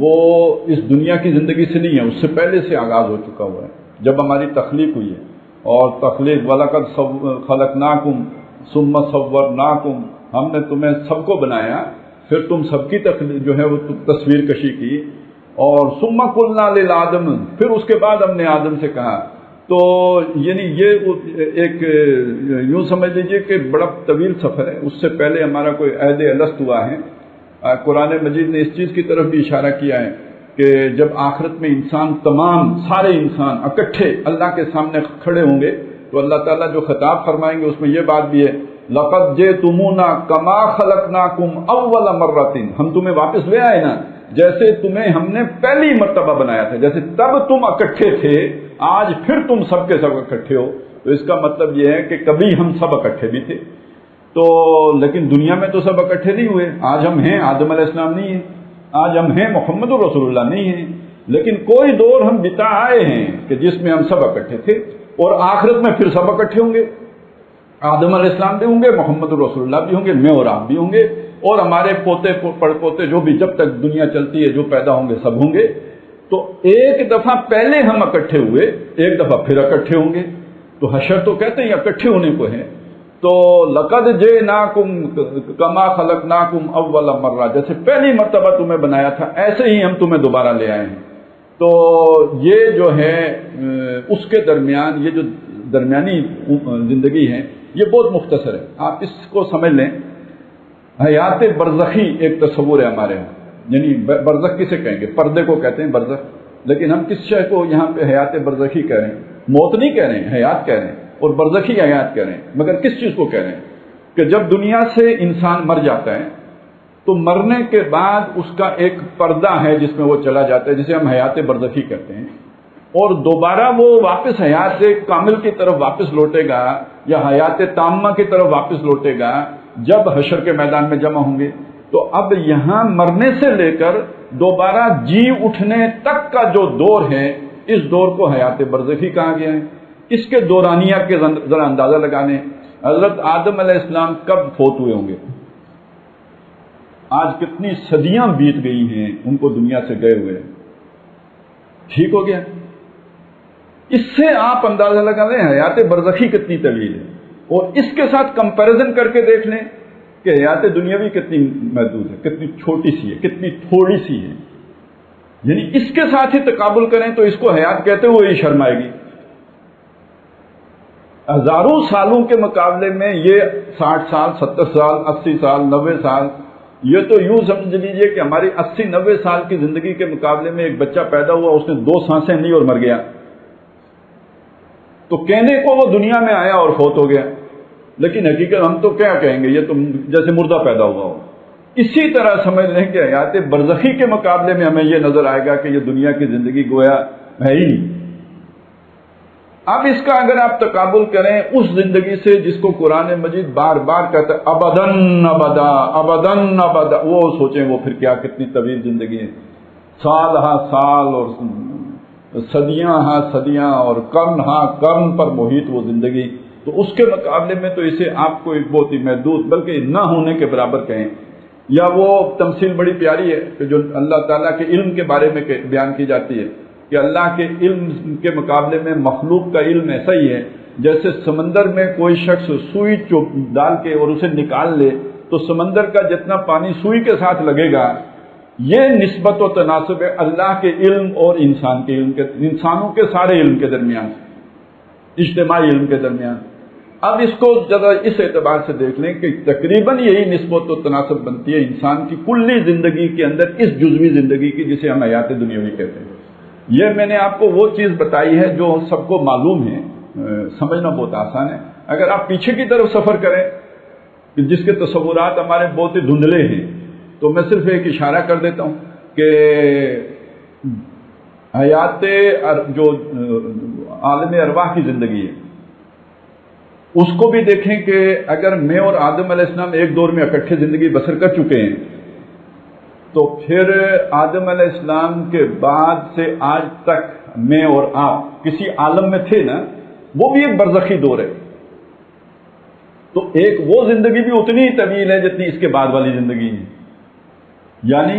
وہ اس دنیا کی زندگی سے نہیں ہے، اس سے پہلے سے آغاز ہو چکا ہوا ہے، جب ہماری تخلیق ہوئی ہے۔ اور تخلیق وَلَقَدْ خَلَقْنَاكُمْ ثُمَّ صَوَّرْنَاكُمْ، ہم نے تمہیں سب کو بنایا، پھر تم سب کی جو ہے وہ تصویر کشی کی، اور ثُمَّ قُلْنَا لِلْآدَمِ، پھر اس کے بعد ہم نے آدم سے کہا۔ تو یعنی یہ ایک یوں سمجھ لیجئے کہ بڑا طویل سفر ہے، اس سے پہلے ہمارا کوئی عہد الست ہوا ہے۔ قرآن مجید نے اس چیز کی طرف بھی اشارہ کیا ہے کہ جب آخرت میں انسان تمام سارے انسان اکٹھے اللہ کے سامنے کھڑے ہوں گے تو اللہ تعالیٰ جو خطاب فرمائیں گے اس میں یہ بات بھی ہے، لَقَدْ جِئْتُمُونَا كَمَا خَلَقْنَاكُمْ أَوَّلَ مَرَّةٍ، ہم تمہیں واپس لے آئے نا جیسے تمہیں ہم نے پہلی مرتبہ بنایا تھا، جیسے تب تم اکٹھے تھے آج پھر تم سب کے سب اکٹھے ہو۔ تو اس کا مطلب یہ ہے کہ کبھی ہم سب اکٹھے بھی تھے، تو لیکن دنیا میں تو سب اکٹھے نہیں ہوئے۔ آج ہم ہیں، آدم علیہ السلام نہیں ہیں، آج ہم ہیں، محمد رسول اللہ نہیں ہیں، لیکن کوئی دور ہم بتا آئے ہیں کہ جس میں ہم سب اکٹھے تھے، اور آخرت میں پھر سب اکٹھے ہوں گے۔ آدم علیہ السلام بھی ہوں گے، محمد رسول اللہ بھی ہوں گے، میں اور آپ بھی ہوں گے، اور ہمارے پوتے پڑ پوتے جو بھی جب تک دنیا چلتی ہے جو پیدا ہوں گے سب ہوں گے۔ تو ایک دفعہ پہلے ہم اکٹھے ہوئے، ایک دفعہ پھر اکٹھے ہوں گے، تو حشر تو کہتے ہیں اکٹھے ہونے کو ہے۔ تو لقد جئناکم کما خلقناکم اول مرہ، جیسے پہلی مرتبہ تمہیں بنایا تھا ایسے ہی ہم تمہیں دوبارہ لے آئے ہیں۔ تو یہ جو ہے اس کے درمیان یہ جو درمیانی زندگی ہے یہ بہت مختصر ہے، آپ اس کو سمجھ لیں۔ حیات برزخی ایک تصور ہے ہمارے یہاں، یعنی برزخ کسے کہیں گے؟ پردے کو کہتے ہیں برزخ، لیکن ہم کس شے کو یہاں پہ حیات برزخی کہہ رہے ہیں؟ موت نہیں کہہ رہے ہیں، حیات کہہ رہے ہیں، اور برزخی حیات کہہ رہے ہیں، مگر کس چیز کو کہہ رہے ہیں؟ کہ جب دنیا سے انسان مر جاتا ہے تو مرنے کے بعد اس کا ایک پردہ ہے جس میں وہ چلا جاتا ہے، جسے ہم حیات برزخی کہتے ہیں، اور دوبارہ وہ واپس حیات کامل کی طرف واپس لوٹے گا یا حیات تامہ کی طرف واپس لوٹے گا جب حشر کے میدان میں جمع ہوں گے۔ تو اب یہاں مرنے سے لے کر دوبارہ جی اٹھنے تک کا جو دور ہے اس دور کو حیات برزخی کہا گیا ہے۔ اس کے دورانیہ کے ذرا اندازہ لگانے، حضرت آدم علیہ السلام کب فوت ہوئے ہوں گے؟ آج کتنی صدیاں بیت گئی ہیں ان کو دنیا سے گئے ہوئے، ٹھیک ہو گیا؟ اس سے آپ اندازہ لگا لیں حیات برزخی کتنی طویل ہے، اور اس کے ساتھ کمپیریزن کر کے دیکھ لیں کہ حیات دنیاوی کتنی محدود ہے، کتنی چھوٹی سی ہے، کتنی تھوڑی سی ہے۔ یعنی اس کے ساتھ ہی تقابل کریں تو اس کو حیات کہتے ہوئے ہی شرم آئے گی۔ ہزاروں سالوں کے مقابلے میں یہ 60 سال، 70 سال، 80 سال، 90 سال، یہ تو یوں سمجھ لیجئے کہ ہماری 80-90 سال کی زندگی کے مقابلے میں ایک بچہ پیدا ہوا، اس نے 2 سانسیں لی اور مر گیا، تو کہنے کو وہ دنیا میں آیا اور فوت ہو گیا، لیکن حقیقت ہم تو کیا کہیں گے، یہ تو جیسے مردہ پیدا ہوا ہو۔ اسی طرح سمجھ لیں کہ حیات برزخی کے مقابلے میں ہمیں یہ نظر آئے گا کہ یہ دنیا کی زندگی گویا ہے ہی نہیں۔ اب اس کا اگر آپ تقابل کریں اس زندگی سے جس کو قرآن مجید بار بار کہتا ہے ابدن ابدا ابدن ابدا، وہ سوچیں وہ پھر کیا کتنی طویل زندگی ہے، سال ہاں سال اور صدیاں ہاں صدیاں اور قرن ہاں قرن پر محیط وہ زندگی، تو اس کے مقابلے میں تو اسے آپ کو ایک بہت ہی محدود بلکہ نہ ہونے کے برابر کہیں۔ یا وہ تمثیل بڑی پیاری ہے کہ جو اللہ تعالیٰ کے علم کے بارے میں بیان کی جاتی ہے کہ اللہ کے علم کے مقابلے میں مخلوق کا علم ایسا ہی ہے جیسے سمندر میں کوئی شخص سوئی ڈال کے اور اسے نکال لے تو سمندر کا جتنا پانی سوئی کے ساتھ لگے گا، یہ نسبت و تناسب ہے اللہ کے علم اور انسان کے علم کے، انسانوں کے سارے علم کے درمیان، اجتماعی علم کے درمیان۔ اب اس کو ذرا اس اعتبار سے دیکھ لیں کہ تقریباً یہی نسبت و تناسب بنتی ہے انسان کی کلی زندگی کے اندر اس جزوی زندگی کی جسے ہم حیات دنیاوی کہتے ہیں۔ یہ میں نے آپ کو وہ چیز بتائی ہے جو سب کو معلوم ہے، سمجھنا بہت آسان ہے۔ اگر آپ پیچھے کی طرف سفر کریں جس کے تصورات ہمارے بہت ہی دھندلے ہیں، تو میں صرف ایک اشارہ کر دیتا ہوں کہ حیات جو عالم ارواح کی زندگی ہے اس کو بھی دیکھیں کہ اگر میں اور آدم علیہ السلام ایک دور میں اکٹھے زندگی بسر کر چکے ہیں تو پھر آدم علیہ السلام کے بعد سے آج تک میں اور آپ کسی عالم میں تھے نا، وہ بھی ایک برزخی دور ہے۔ تو ایک وہ زندگی بھی اتنی ہی طویل ہے جتنی اس کے بعد والی زندگی ہے، یعنی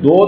2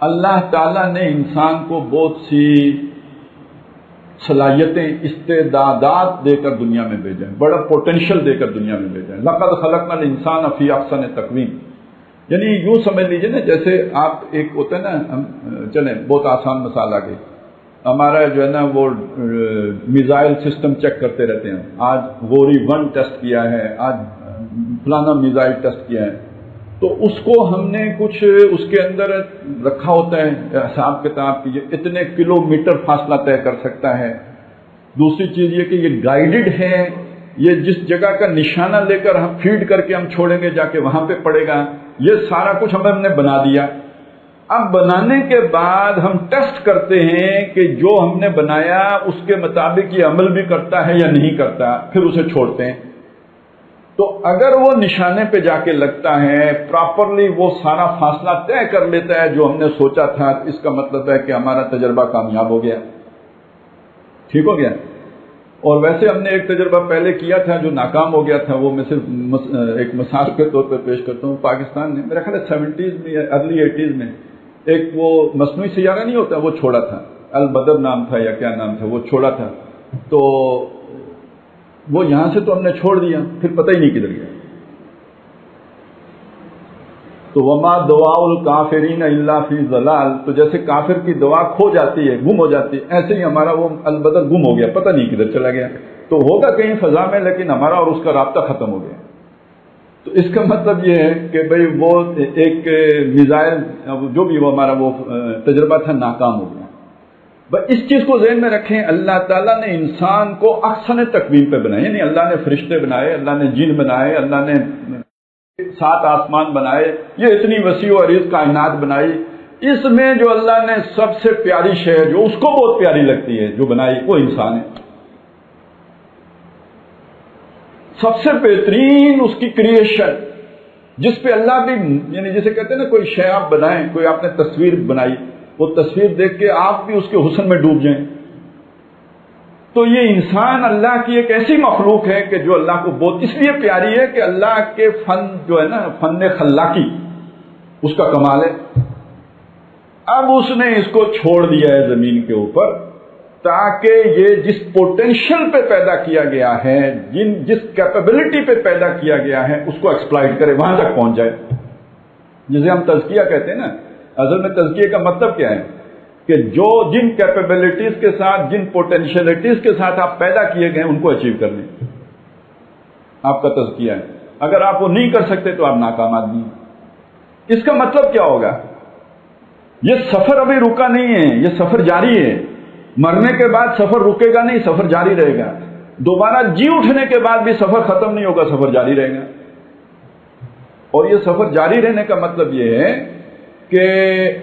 اللہ تعالیٰ نے انسان کو بہت سی صلاحیتیں، استعدادات دے کر دنیا میں بھیجا ہے، بڑا پوٹینشیل دے کر دنیا میں بھیجا ہے. لقد خلقنا الانسان فی احسن تقویم. یعنی یوں سمجھ لیجیے نا، جیسے آپ ایک ہوتا ہے نا، چلیں بہت آسان مثال آ گئی، ہمارا جو ہے نا وہ میزائل سسٹم چیک کرتے رہتے ہیں. آج غوری 1 ٹیسٹ کیا ہے، آج فلانا میزائل ٹیسٹ کیا ہے، تو اس کو ہم نے کچھ اس کے اندر رکھا ہوتا ہے حساب کتاب کی، اتنے کلومیٹر فاصلہ طے کر سکتا ہے. دوسری چیز یہ کہ یہ گائیڈڈ ہے، یہ جس جگہ کا نشانہ لے کر ہم فیڈ کر کے ہم چھوڑیں گے جا کے وہاں پہ پڑے گا. یہ سارا کچھ ہم نے بنا دیا. اب بنانے کے بعد ہم ٹیسٹ کرتے ہیں کہ جو ہم نے بنایا اس کے مطابق یہ عمل بھی کرتا ہے یا نہیں کرتا، پھر اسے چھوڑتے ہیں. تو اگر وہ نشانے پہ جا کے لگتا ہے، پراپرلی وہ سارا فاصلہ طے کر لیتا ہے جو ہم نے سوچا تھا، اس کا مطلب ہے کہ ہمارا تجربہ کامیاب ہو گیا، ٹھیک ہو گیا. اور ویسے ہم نے ایک تجربہ پہلے کیا تھا جو ناکام ہو گیا تھا، وہ میں صرف ایک مثال کے طور پہ پیش کرتا ہوں. پاکستان نے میرا خیال ہے 70s میں یا ارلی 80s میں ایک وہ مصنوعی سیارہ نہیں ہوتا، وہ چھوڑا تھا، البدر نام تھا یا کیا نام تھا، وہ چھوڑا تھا. تو وہ یہاں سے تو ہم نے چھوڑ دیا، پھر پتہ ہی نہیں کدھر گیا. تو وما دعاء الکافرین الا فی ضلال، تو جیسے کافر کی دعا کھو جاتی ہے، گم ہو جاتی ہے، ایسے ہی ہمارا وہ البدر گم ہو گیا، پتہ نہیں کدھر چلا گیا. تو ہوگا کہیں فضا میں، لیکن ہمارا اور اس کا رابطہ ختم ہو گیا. تو اس کا مطلب یہ ہے کہ بھئی وہ ایک میزائل جو بھی وہ ہمارا وہ تجربہ تھا ناکام ہو گیا. بس اس چیز کو ذہن میں رکھیں، اللہ تعالیٰ نے انسان کو احسن تقویم پہ بنایا. یعنی اللہ نے فرشتے بنائے، اللہ نے جن بنائے، اللہ نے 7 آسمان بنائے، یہ اتنی وسیع و عریض کائنات بنائی. اس میں جو اللہ نے سب سے پیاری شے جو اس کو بہت پیاری لگتی ہے جو بنائی، وہ انسان ہے. سب سے بہترین اس کی کریشن، جس پہ اللہ بھی، یعنی جسے کہتے ہیں نا کوئی شے آپ بنائیں، کوئی آپ نے تصویر بنائی، وہ تصویر دیکھ کے آپ بھی اس کے حسن میں ڈوب جائیں. تو یہ انسان اللہ کی ایک ایسی مخلوق ہے کہ جو اللہ کو بہت اس لیے پیاری ہے کہ اللہ کے فن جو ہے نا، فن خلاقی اس کا کمال ہے. اب اس نے اس کو چھوڑ دیا ہے زمین کے اوپر، تاکہ یہ جس پوٹینشل پہ پیدا کیا گیا ہے، جس کیپیبلٹی پہ پیدا کیا گیا ہے، اس کو ایکسپلائٹ کرے، وہاں تک پہنچ جائے. جسے ہم تزکیہ کہتے ہیں نا، اصل میں تزکیہ کا مطلب کیا ہے کہ جن کیپیبلٹیز کے ساتھ، جن پوٹینشیلٹیز کے ساتھ آپ پیدا کیے گئے ان کو اچیو کر لیں، آپ کا تزکیہ ہے. اگر آپ وہ نہیں کر سکتے تو آپ ناکام آدمی ہیں. اس کا مطلب کیا ہوگا؟ یہ سفر ابھی رکا نہیں ہے، یہ سفر جاری ہے. مرنے کے بعد سفر رکے گا نہیں، سفر جاری رہے گا. دوبارہ جی اٹھنے کے بعد بھی سفر ختم نہیں ہوگا، سفر جاری رہے گا. اور یہ سفر جاری رہنے کا مطلب یہ ہے کہ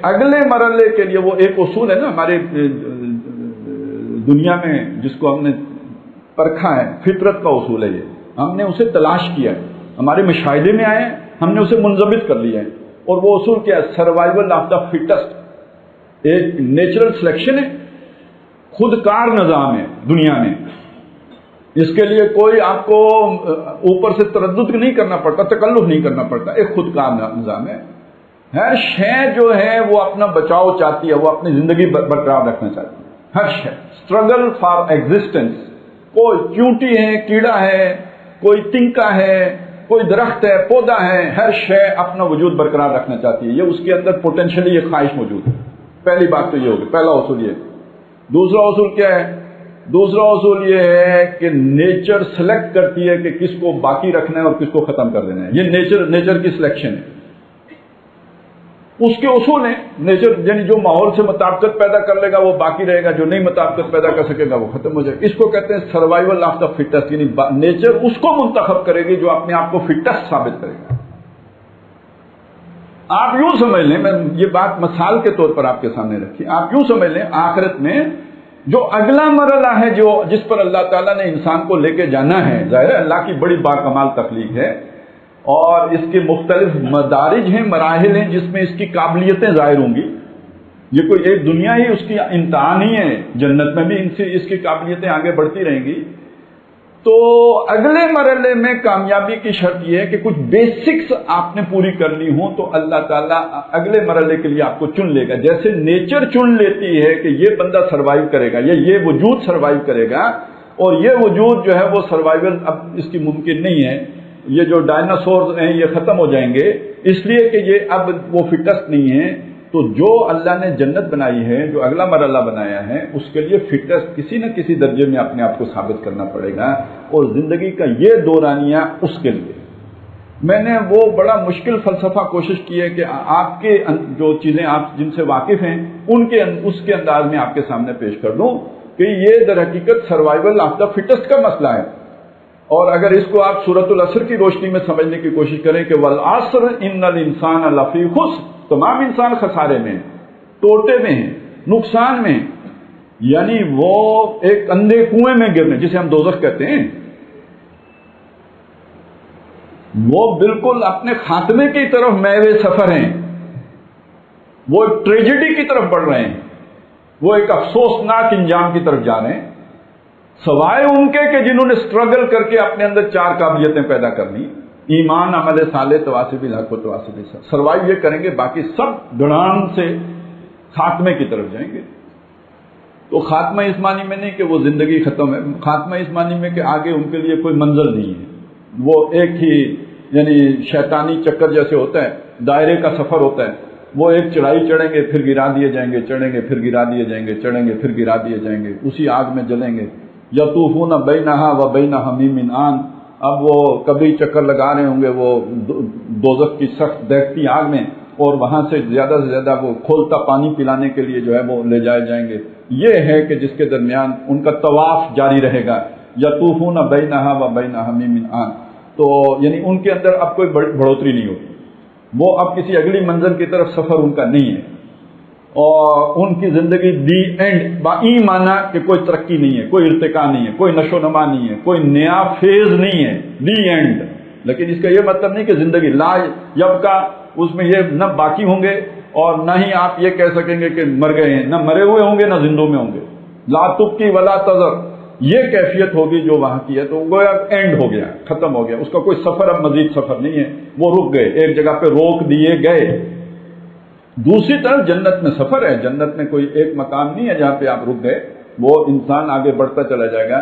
اگلے مرحلے کے لیے وہ ایک اصول ہے نا ہمارے دنیا میں، جس کو ہم نے پرکھا ہے، فطرت کا اصول ہے. یہ ہم نے اسے تلاش کیا ہے، ہمارے مشاہدے میں آئے، ہم نے اسے منضبط کر لیا ہے. اور وہ اصول کیا ہے؟ Survival of the fittest. ایک نیچرل سلیکشن ہے، خود کار نظام ہے دنیا میں. اس کے لیے کوئی آپ کو اوپر سے تردد نہیں کرنا پڑتا، تکلف نہیں کرنا پڑتا. ایک خود کار نظام ہے. ہر شے جو ہے وہ اپنا بچاؤ چاہتی ہے، وہ اپنی زندگی برقرار رکھنا چاہتی ہے. ہر شے اسٹرگل فار ایگزسٹنس. کوئی چونٹی ہے، کیڑا ہے، کوئی تنکا ہے، کوئی درخت ہے، پودا ہے، ہر شے اپنا وجود برقرار رکھنا چاہتی ہے. یہ اس کے اندر پوٹینشلی یہ خواہش موجود ہے. پہلی بات تو یہ ہوگی، پہلا اصول یہ. دوسرا اصول کیا ہے؟ دوسرا اصول یہ ہے کہ نیچر سلیکٹ کرتی ہے کہ کس کو باقی رکھنا ہے اور کس کو ختم کر دینا ہے. یہ نیچر کی سلیکشن ہے. اس کے اصول ہیں. نیچر یعنی جو ماحول سے مطابقت پیدا کر لے گا وہ باقی رہے گا، جو نہیں مطابقت پیدا کر سکے گا وہ ختم ہو جائے گا. اس کو کہتے ہیں سروائیول آف دا فٹسٹ. یعنی نیچر اس کو منتخب کرے گی جو اپنے آپ کو فٹسٹ ثابت کرے گا. آپ یوں سمجھ لیں، میں یہ بات مثال کے طور پر آپ کے سامنے رکھی. آپ یوں سمجھ لیں، آخرت میں جو اگلا مرحلہ ہے جس پر اللہ تعالیٰ نے انسان کو لے کے جانا ہے، ظاہر ہے اللہ کی بڑی باکمال تخلیق ہے اور اس کے مختلف مدارج ہیں، مراحل ہیں جس میں اس کی قابلیتیں ظاہر ہوں گی. یہ کوئی ایک دنیا ہی اس کی امتحان ہی ہے. جنت میں بھی اس کی قابلیتیں آگے بڑھتی رہیں گی. تو اگلے مرحلے میں کامیابی کی شرط یہ ہے کہ کچھ بیسکس آپ نے پوری کرنی ہو تو اللہ تعالیٰ اگلے مرحلے کے لیے آپ کو چن لے گا. جیسے نیچر چن لیتی ہے کہ یہ بندہ سروائیو کرے گا، یہ وجود سروائیو کرے گا، اور یہ وجود جو ہے وہ سروائیول اب اس کی ممکن نہیں ہے. یہ جو ڈائناسورز ہیں یہ ختم ہو جائیں گے اس لیے کہ یہ اب وہ فٹسٹ نہیں ہے. تو جو اللہ نے جنت بنائی ہے، جو اگلا مرحلہ بنایا ہے، اس کے لیے فٹسٹ کسی نہ کسی درجے میں اپنے آپ کو ثابت کرنا پڑے گا. اور زندگی کا یہ دورانیہ اس کے لیے میں نے وہ بڑا مشکل فلسفہ کوشش کی ہے کہ آپ کے جو چیزیں آپ جن سے واقف ہیں اس کے انداز میں آپ کے سامنے پیش کر دوں کہ یہ در حقیقت سروائیول آف دا فٹسٹ کا مسئلہ ہے. اور اگر اس کو آپ سورۃ العصر کی روشنی میں سمجھنے کی کوشش کریں کہ والعصر ان الانسان لفی خسر، تمام انسان خسارے میں، ٹوٹے میں ہیں، نقصان میں، یعنی وہ ایک اندھے کنویں میں گرنے جسے ہم دوزخ کہتے ہیں، وہ بالکل اپنے خاتمے کی طرف میوے سفر ہیں، وہ ایک ٹریجڈی کی طرف بڑھ رہے ہیں، وہ ایک افسوسناک انجام کی طرف جا رہے ہیں، سوائے ان کے کہ جنہوں نے سٹرگل کر کے اپنے اندر 4 قابلیتیں پیدا کرنی، ایمان، عمل صالح، تواصی بالحق و تواصی بالصبر، سروائیو یہ کریں گے، باقی سب دڑان سے خاتمے کی طرف جائیں گے. تو خاتمہ اس معنی میں نہیں کہ وہ زندگی ختم ہے، خاتمہ اس معنی میں کہ آگے ان کے لیے کوئی منزل نہیں ہے، وہ ایک ہی یعنی شیطانی چکر جیسے ہوتا ہے، دائرے کا سفر ہوتا ہے، وہ ایک چڑھائی چڑھیں گے پھر گرا دیے جائیں گے، چڑھیں گے پھر گرا دیے جائیں گے، چڑھیں گے پھر گرا دیے جائیں گے، اسی آگ میں جلیں گے. یطوفون بینہا و بین حمیم آن، اب وہ کبھی چکر لگا رہے ہوں گے وہ دوزخ کی سخت دہتی آگ میں، اور وہاں سے زیادہ وہ کھولتا پانی پلانے کے لیے جو ہے وہ لے جائے جائیں گے. یہ ہے کہ جس کے درمیان ان کا طواف جاری رہے گا. یطوفون بینہا و بین حمیم آن، تو یعنی ان کے اندر اب کوئی بڑھوتری نہیں ہوگی، وہ اب کسی اگلی منزل کی طرف سفر ان کا نہیں ہے، اور ان کی زندگی دی اینڈ با ای مانا کہ کوئی ترقی نہیں ہے، کوئی ارتقا نہیں ہے، کوئی نشو نما نہیں ہے، کوئی نیا فیز نہیں ہے، دی اینڈ. لیکن اس کا یہ مطلب نہیں کہ زندگی لا یبقا، اس میں یہ نہ باقی ہوں گے اور نہ ہی آپ یہ کہہ سکیں گے کہ مر گئے ہیں، نہ مرے ہوئے ہوں گے نہ زندوں میں ہوں گے. لا تبقی ولا تذر، یہ کیفیت ہوگی جو وہاں کی ہے. تو گویا اینڈ ہو گیا، ختم ہو گیا، اس کا کوئی سفر اب مزید سفر نہیں ہے، وہ رک گئے، ایک جگہ پہ روک دیے گئے. دوسری طرف جنت میں سفر ہے، جنت میں کوئی ایک مقام نہیں ہے جہاں پہ آپ رک گئے، وہ انسان آگے بڑھتا چلا جائے گا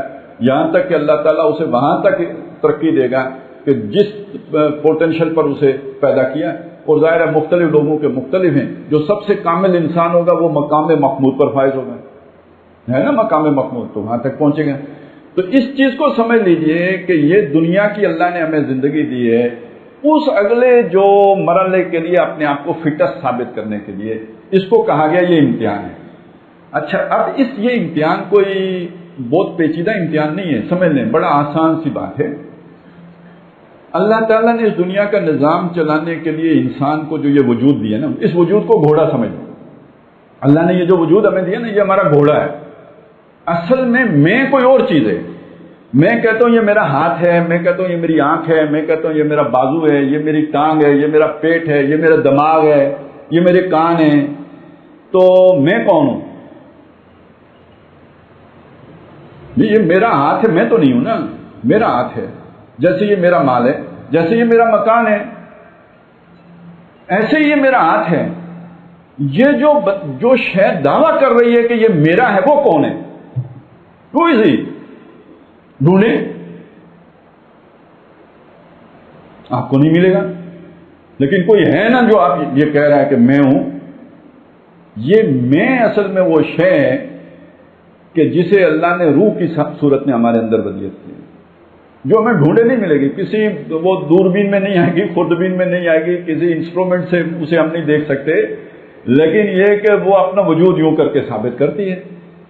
یہاں تک کہ اللہ تعالیٰ اسے وہاں تک ترقی دے گا کہ جس پوٹینشل پر اسے پیدا کیا. اور ظاہر ہے مختلف لوگوں کے مختلف ہیں، جو سب سے کامل انسان ہوگا وہ مقام محمود پر فائز ہوگا، ہے نا، مقام محمود، تو وہاں تک پہنچے گا. تو اس چیز کو سمجھ لیجئے کہ یہ دنیا کی اللہ نے ہمیں زندگی دی ہے، اس اگلے جو مرحلے کے لیے اپنے آپ کو فٹس ثابت کرنے کے لیے اس کو کہا گیا یہ امتحان ہے. اچھا، اب یہ امتحان کوئی بہت پیچیدہ امتحان نہیں ہے، سمجھ لیں، بڑا آسان سی بات ہے. اللہ تعالیٰ نے اس دنیا کا نظام چلانے کے لیے انسان کو جو یہ وجود دیا نا، اس وجود کو گھوڑا سمجھ لیں. اللہ نے یہ جو وجود ہمیں دیا نا، یہ ہمارا گھوڑا ہے. اصل میں کوئی اور چیز ہے. میں کہتا ہوں یہ میرا ہاتھ ہے، میں کہتا ہوں یہ میری آنکھ ہے، میں کہتا ہوں یہ میرا بازو ہے، یہ میری ٹانگ ہے، یہ میرا پیٹ ہے، یہ میرا دماغ ہے، یہ میرے کان ہیں. تو میں کون ہوں؟ یہ میرا ہاتھ ہے، میں تو نہیں ہوں نا، میرا ہاتھ ہے. جیسے یہ میرا مال ہے، جیسے یہ میرا مکان ہے، ایسے یہ میرا ہاتھ ہے. یہ جو شے دعویٰ کر رہی ہے کہ یہ میرا ہے، وہ کون ہے؟ Who is he؟ ڈھونڈے، آپ کو نہیں ملے گا. لیکن کوئی ہے نا جو آپ یہ کہہ رہا ہے کہ میں ہوں. یہ میں اصل میں وہ شے ہے کہ جسے اللہ نے روح کی صورت میں ہمارے اندر ودیعت کی، جو ہمیں ڈھونڈے نہیں ملے گی. کسی وہ دوربین میں نہیں آئے گی، خوردبین میں نہیں آئے گی، کسی انسٹرومنٹ سے اسے ہم نہیں دیکھ سکتے. لیکن یہ کہ وہ اپنا وجود یوں کر کے ثابت کرتی ہے.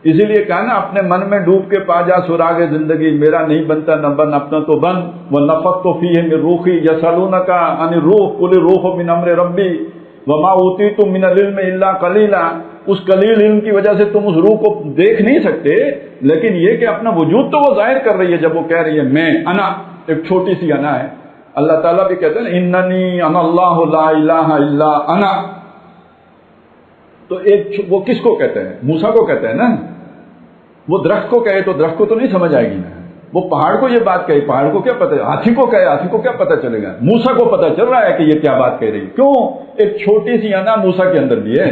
اسی لیے کہا نا، اپنے من میں ڈوب کے پا جا سراغ زندگی، میرا نہیں بنتا نہ بن، اپنا تو بن. وَنَفَخْتُ فِيهِ مِن رُوحِي يَسْأَلُونَكَ عَنِ الرُّوحِ قُلِ الرُّوحُ مِنْ أَمْرِ رَبِّي وَمَا أُوتِيتُم مِّنَ الْعِلْمِ إِلَّا قَلِيلًا. اس قلیل علم کی وجہ سے تم اس روح کو دیکھ نہیں سکتے، لیکن یہ کہ اپنا وجود تو وہ ظاہر کر رہی ہے جب وہ کہہ رہی ہے میں انا. ایک چھوٹی سی انا ہے. اللہ تعالیٰ بھی کہتے ہیں اننی انا اللہ لا الہ الا انا. تو ایک وہ کس کو کہتے ہیں؟ موسیٰ کو کہتے ہیں نا. وہ درخت کو کہے تو درخت کو تو نہیں سمجھ آئے گی نا. وہ پہاڑ کو یہ بات کہے، پہاڑ کو کیا پتہ، ہاتھی کو کہے، ہاتھی کو کیا پتہ چلے گا؟ موسیٰ کو پتہ چل رہا ہے کہ یہ کیا بات کہہ رہی، کیوں؟ ایک چھوٹی سی انا موسیٰ کے اندر بھی ہے،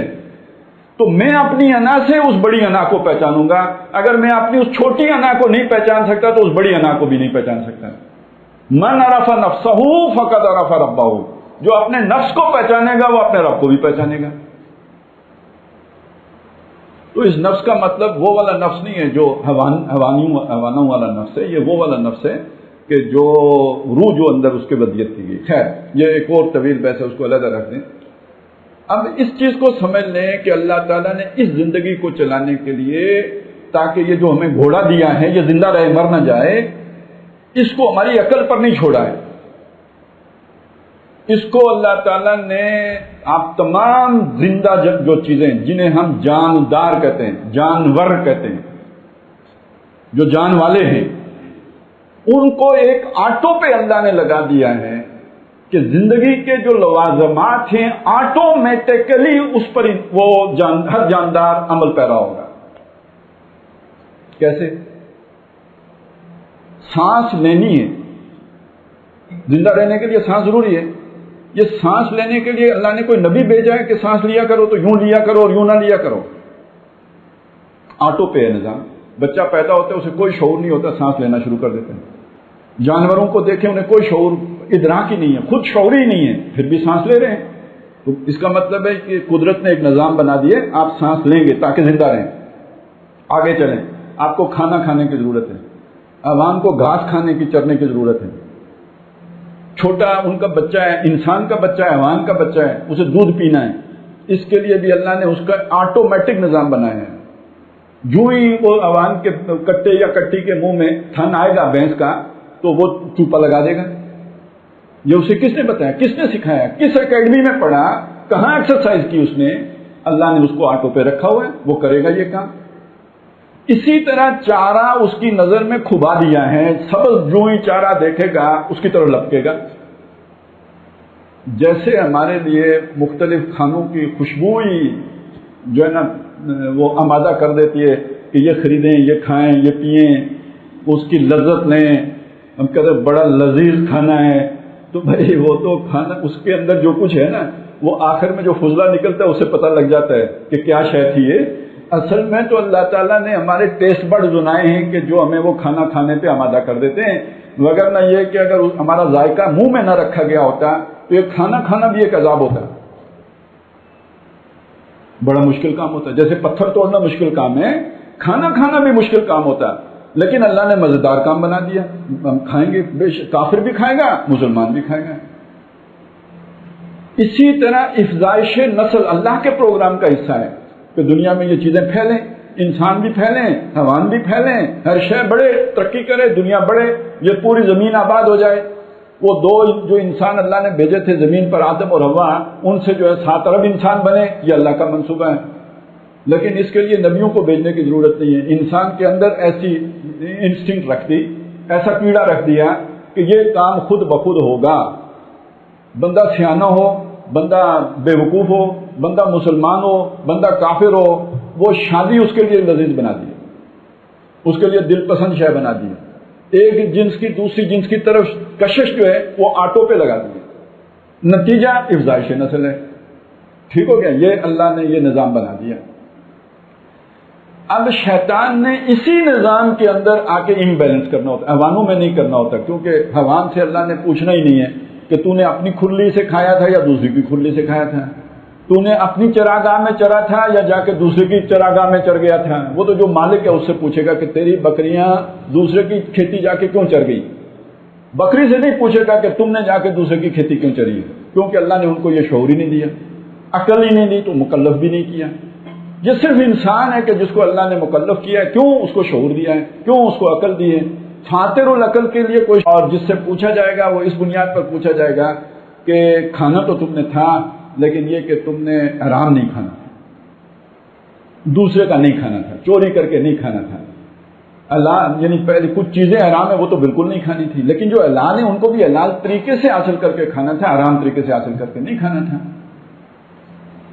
تو میں اپنی انا سے اس بڑی انا کو پہچانوں گا، اگر میں اپنی اس چھوٹی انا کو نہیں پہچان سکتا تو اس بڑی انا کو بھی نہیں پہچان سکتا۔ من عرف نفسہ فقد عرف ربہ، جو اپنے نفس کو پہچانے گا وہ اپنے رب کو بھی پہچانے گا۔ تو اس نفس کا مطلب وہ والا نفس نہیں ہے جو حیوانوں والا نفس ہے، یہ وہ والا نفس ہے کہ جو روح جو اندر اس کے ودیت کی گئی۔ خیر یہ ایک اور طویل بحث ہے، اس کو علیحدہ رکھ دیں۔ اب اس چیز کو سمجھ لیں کہ اللہ تعالیٰ نے اس زندگی کو چلانے کے لیے، تاکہ یہ جو ہمیں گھوڑا دیا ہے یہ زندہ رہے، مر نہ جائے، اس کو ہماری عقل پر نہیں چھوڑا ہے، اس کو اللہ تعالیٰ نے آپ تمام زندہ جو چیزیں جنہیں ہم جاندار کہتے ہیں، جانور کہتے ہیں، جو جان والے ہیں، ان کو ایک آٹو پہ اللہ نے لگا دیا ہے کہ زندگی کے جو لوازمات ہیں آٹومیٹکلی اس پر وہ ہر جاندار عمل پیرا ہوگا۔ کیسے؟ سانس لینی ہے، زندہ رہنے کے لیے سانس ضروری ہے، یہ سانس لینے کے لیے اللہ نے کوئی نبی بھیجا ہے کہ سانس لیا کرو تو یوں لیا کرو اور یوں نہ لیا کرو؟ آٹو پہ ہے نظام۔ بچہ پیدا ہوتا ہے اسے کوئی شعور نہیں ہوتا، سانس لینا شروع کر دیتے ہیں۔ جانوروں کو دیکھیں انہیں کوئی شعور ادراک ہی نہیں ہے، خود شعور ہی نہیں ہے، پھر بھی سانس لے رہے ہیں۔ تو اس کا مطلب ہے کہ قدرت نے ایک نظام بنا دیے، آپ سانس لیں گے تاکہ زندہ رہیں، آگے چلیں۔ آپ کو کھانا کھانے کی ضرورت ہے، عوام کو گھاس کھانے کی، چرنے کی ضرورت ہے۔ چھوٹا ان کا بچہ ہے، انسان کا بچہ ہے، حیوان کا بچہ ہے، اسے دودھ پینا ہے، اس کے لیے بھی اللہ نے اس کا آٹومیٹک نظام بنایا ہے۔ جو ہی وہ عوام کے کٹے یا کٹی کے منہ میں تھن آئے گا بھینس کا تو وہ چوپا لگا دے گا۔ یہ اسے کس نے بتایا، کس نے سکھایا، کس اکیڈمی میں پڑھا، کہاں ایکسرسائز کی اس نے؟ اللہ نے اس کو آٹو پہ رکھا ہوا ہے، وہ کرے گا یہ کام۔ اسی طرح چارہ اس کی نظر میں کھبا دیا ہے، سبز جو ہی چارہ دیکھے گا اس کی طرف لپکے گا۔ جیسے ہمارے لیے مختلف کھانوں کی خوشبو ہی جو ہے نا وہ آمادہ کر دیتی ہے کہ یہ خریدیں، یہ کھائیں، یہ پئیں، اس کی لذت لیں، ہم کہتے ہیں بڑا لذیذ کھانا ہے، تو بھائی وہ تو کھانا اس کے اندر جو کچھ ہے نا وہ آخر میں جو فضلہ نکلتا ہے اسے پتہ لگ جاتا ہے کہ کیا شے تھی یہ۔ اصل میں تو اللہ تعالیٰ نے ہمارے ٹیسٹ بڈ بنائے ہیں کہ جو ہمیں وہ کھانا کھانے پہ آمادہ کر دیتے ہیں، وگرنہ یہ کہ اگر ہمارا ذائقہ منہ میں نہ رکھا گیا ہوتا تو یہ کھانا کھانا بھی ایک عذاب ہوتا، بڑا مشکل کام ہوتا ہے۔ جیسے پتھر توڑنا مشکل کام ہے، کھانا کھانا بھی مشکل کام ہوتا ہے، لیکن اللہ نے مزیدار کام بنا دیا۔ ہم کھائیں گے، کافر بھی کھائے گا، مسلمان بھی کھائے گا۔ اسی طرح افزائش نسل اللہ کے پروگرام کا حصہ ہے کہ دنیا میں یہ چیزیں پھیلیں، انسان بھی پھیلیں، حیوان بھی پھیلیں، ہر شے بڑے، ترقی کرے، دنیا بڑھے، یہ پوری زمین آباد ہو جائے۔ وہ دو جو انسان اللہ نے بھیجے تھے زمین پر، آدم اور حوا، ان سے جو ہے 7 ارب انسان بنے، یہ اللہ کا منصوبہ ہے۔ لیکن اس کے لیے نبیوں کو بھیجنے کی ضرورت نہیں ہے، انسان کے اندر ایسی انسٹنکٹ رکھ دی، ایسا کیڑا رکھ دیا کہ یہ کام خود بخود ہوگا۔ بندہ سیانہ ہو، بندہ بے وقوف ہو، بندہ مسلمان ہو، بندہ کافر ہو، وہ شادی اس کے لیے لذیذ بنا دی، اس کے لیے دل پسند شے بنا دی۔ ایک جنس کی دوسری جنس کی طرف کشش جو ہے وہ آٹو پہ لگا دی، نتیجہ افزائش نسل ہے۔ ٹھیک ہو گیا؟ یہ اللہ نے یہ نظام بنا دیا۔ اب شیطان نے اسی نظام کے اندر آ کے امبیلنس کرنا ہوتا ہے، حیوانوں میں نہیں کرنا ہوتا، کیونکہ حیوان سے اللہ نے پوچھنا ہی نہیں ہے کہ تو نے اپنی کھرلی سے کھایا تھا یا دوسری کی کھرلی سے کھایا تھا، تو نے اپنی چراگاہ میں چرا تھا یا جا کے دوسرے کی چراگاہ میں چر گیا تھا۔ وہ تو جو مالک ہے اس سے پوچھے گا کہ تیری بکریاں دوسرے کی کھیتی جا کے کیوں چر گئی، بکری سے نہیں پوچھے گا کہ تم نے جا کے دوسرے کی کھیتی کیوں چری ہے، کیونکہ اللہ نے ان کو یہ شعور ہی نہیں دیا، عقل ہی نہیں دی، تو مکلف بھی نہیں کیا۔ یہ صرف انسان ہے کہ جس کو اللہ نے مکلف کیا ہے، کیوں اس کو شعور دیا ہے، کیوں اس کو عقل دی ہے۔ فاتر العقل کے لیے کوئی، اور جس سے پوچھا جائے گا وہ اس بنیاد پر پوچھا جائے گا کہ کھانا تو تم نے تھا، لیکن یہ کہ تم نے حرام نہیں کھانا تھا، دوسرے کا نہیں کھانا تھا، چوری کر کے نہیں کھانا تھا۔ اللہ یعنی پہلے کچھ چیزیں حرام ہیں وہ تو بالکل نہیں کھانی تھی، لیکن جو حلال ہے ان کو بھی حلال طریقے سے حاصل کر کے کھانا تھا، حرام طریقے سے حاصل کر کے نہیں کھانا تھا۔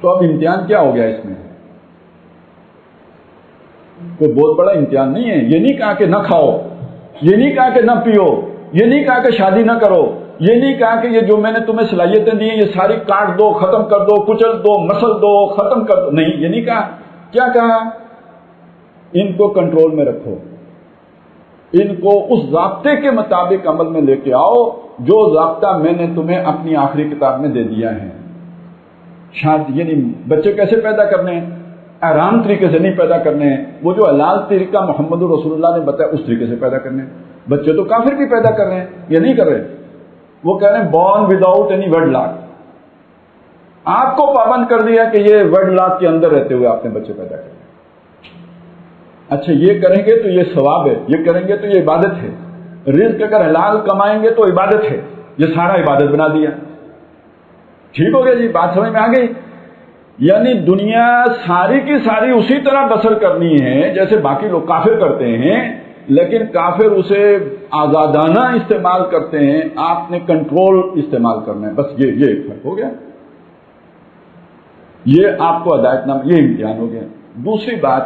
تو اب امتحان کیا ہو گیا اس میں؟ کوئی بہت بڑا امتحان نہیں ہے، یہ نہیں کہا کہ نہ کھاؤ، یہ نہیں کہا کہ نہ پیو، یہ نہیں کہا کہ شادی نہ کرو، یہ نہیں کہا کہ یہ جو میں نے تمہیں صلاحیتیں دی ہیں یہ ساری کاٹ دو، ختم کر دو، کچل دو، مسل دو، ختم کر دو، نہیں، یہ نہیں کہا۔ کیا کہا؟ ان کو کنٹرول میں رکھو، ان کو اس ضابطے کے مطابق عمل میں لے کے آؤ جو ضابطہ میں نے تمہیں اپنی آخری کتاب میں دے دیا ہے۔ شادی یعنی بچے کیسے پیدا کرنے ہیں؟ آرام طریقے سے نہیں پیدا کرنے ہیں، وہ جو حلال طریقہ محمد رسول اللہ نے بتایا اس طریقے سے پیدا کرنے ہیں۔ بچے تو کافر بھی پیدا کر رہے ہیں، یہ نہیں کر رہے، وہ کہہ رہے ہیں born without any wedlock. آپ کو پابند کر دیا کہ یہ ویڈ لاک کے اندر رہتے ہوئے آپ نے بچے پیدا کر۔ اچھا یہ کریں گے تو یہ ثواب ہے، یہ کریں گے تو یہ عبادت ہے، رزق اگر حلال کمائیں گے تو عبادت ہے، یہ سارا عبادت بنا دیا۔ ٹھیک ہو گیا جی، بات سمجھ میں آ گئی؟ یعنی دنیا ساری کی ساری اسی طرح بسر کرنی ہے جیسے باقی لوگ کافر کرتے ہیں، لیکن کافر اسے آزادانہ استعمال کرتے ہیں، آپ نے کنٹرول استعمال کرنا ہے، بس یہ ایک فرق ہو گیا، یہ آپ کو ہدایت نامہ، یہ امتحان ہو گیا۔ دوسری بات،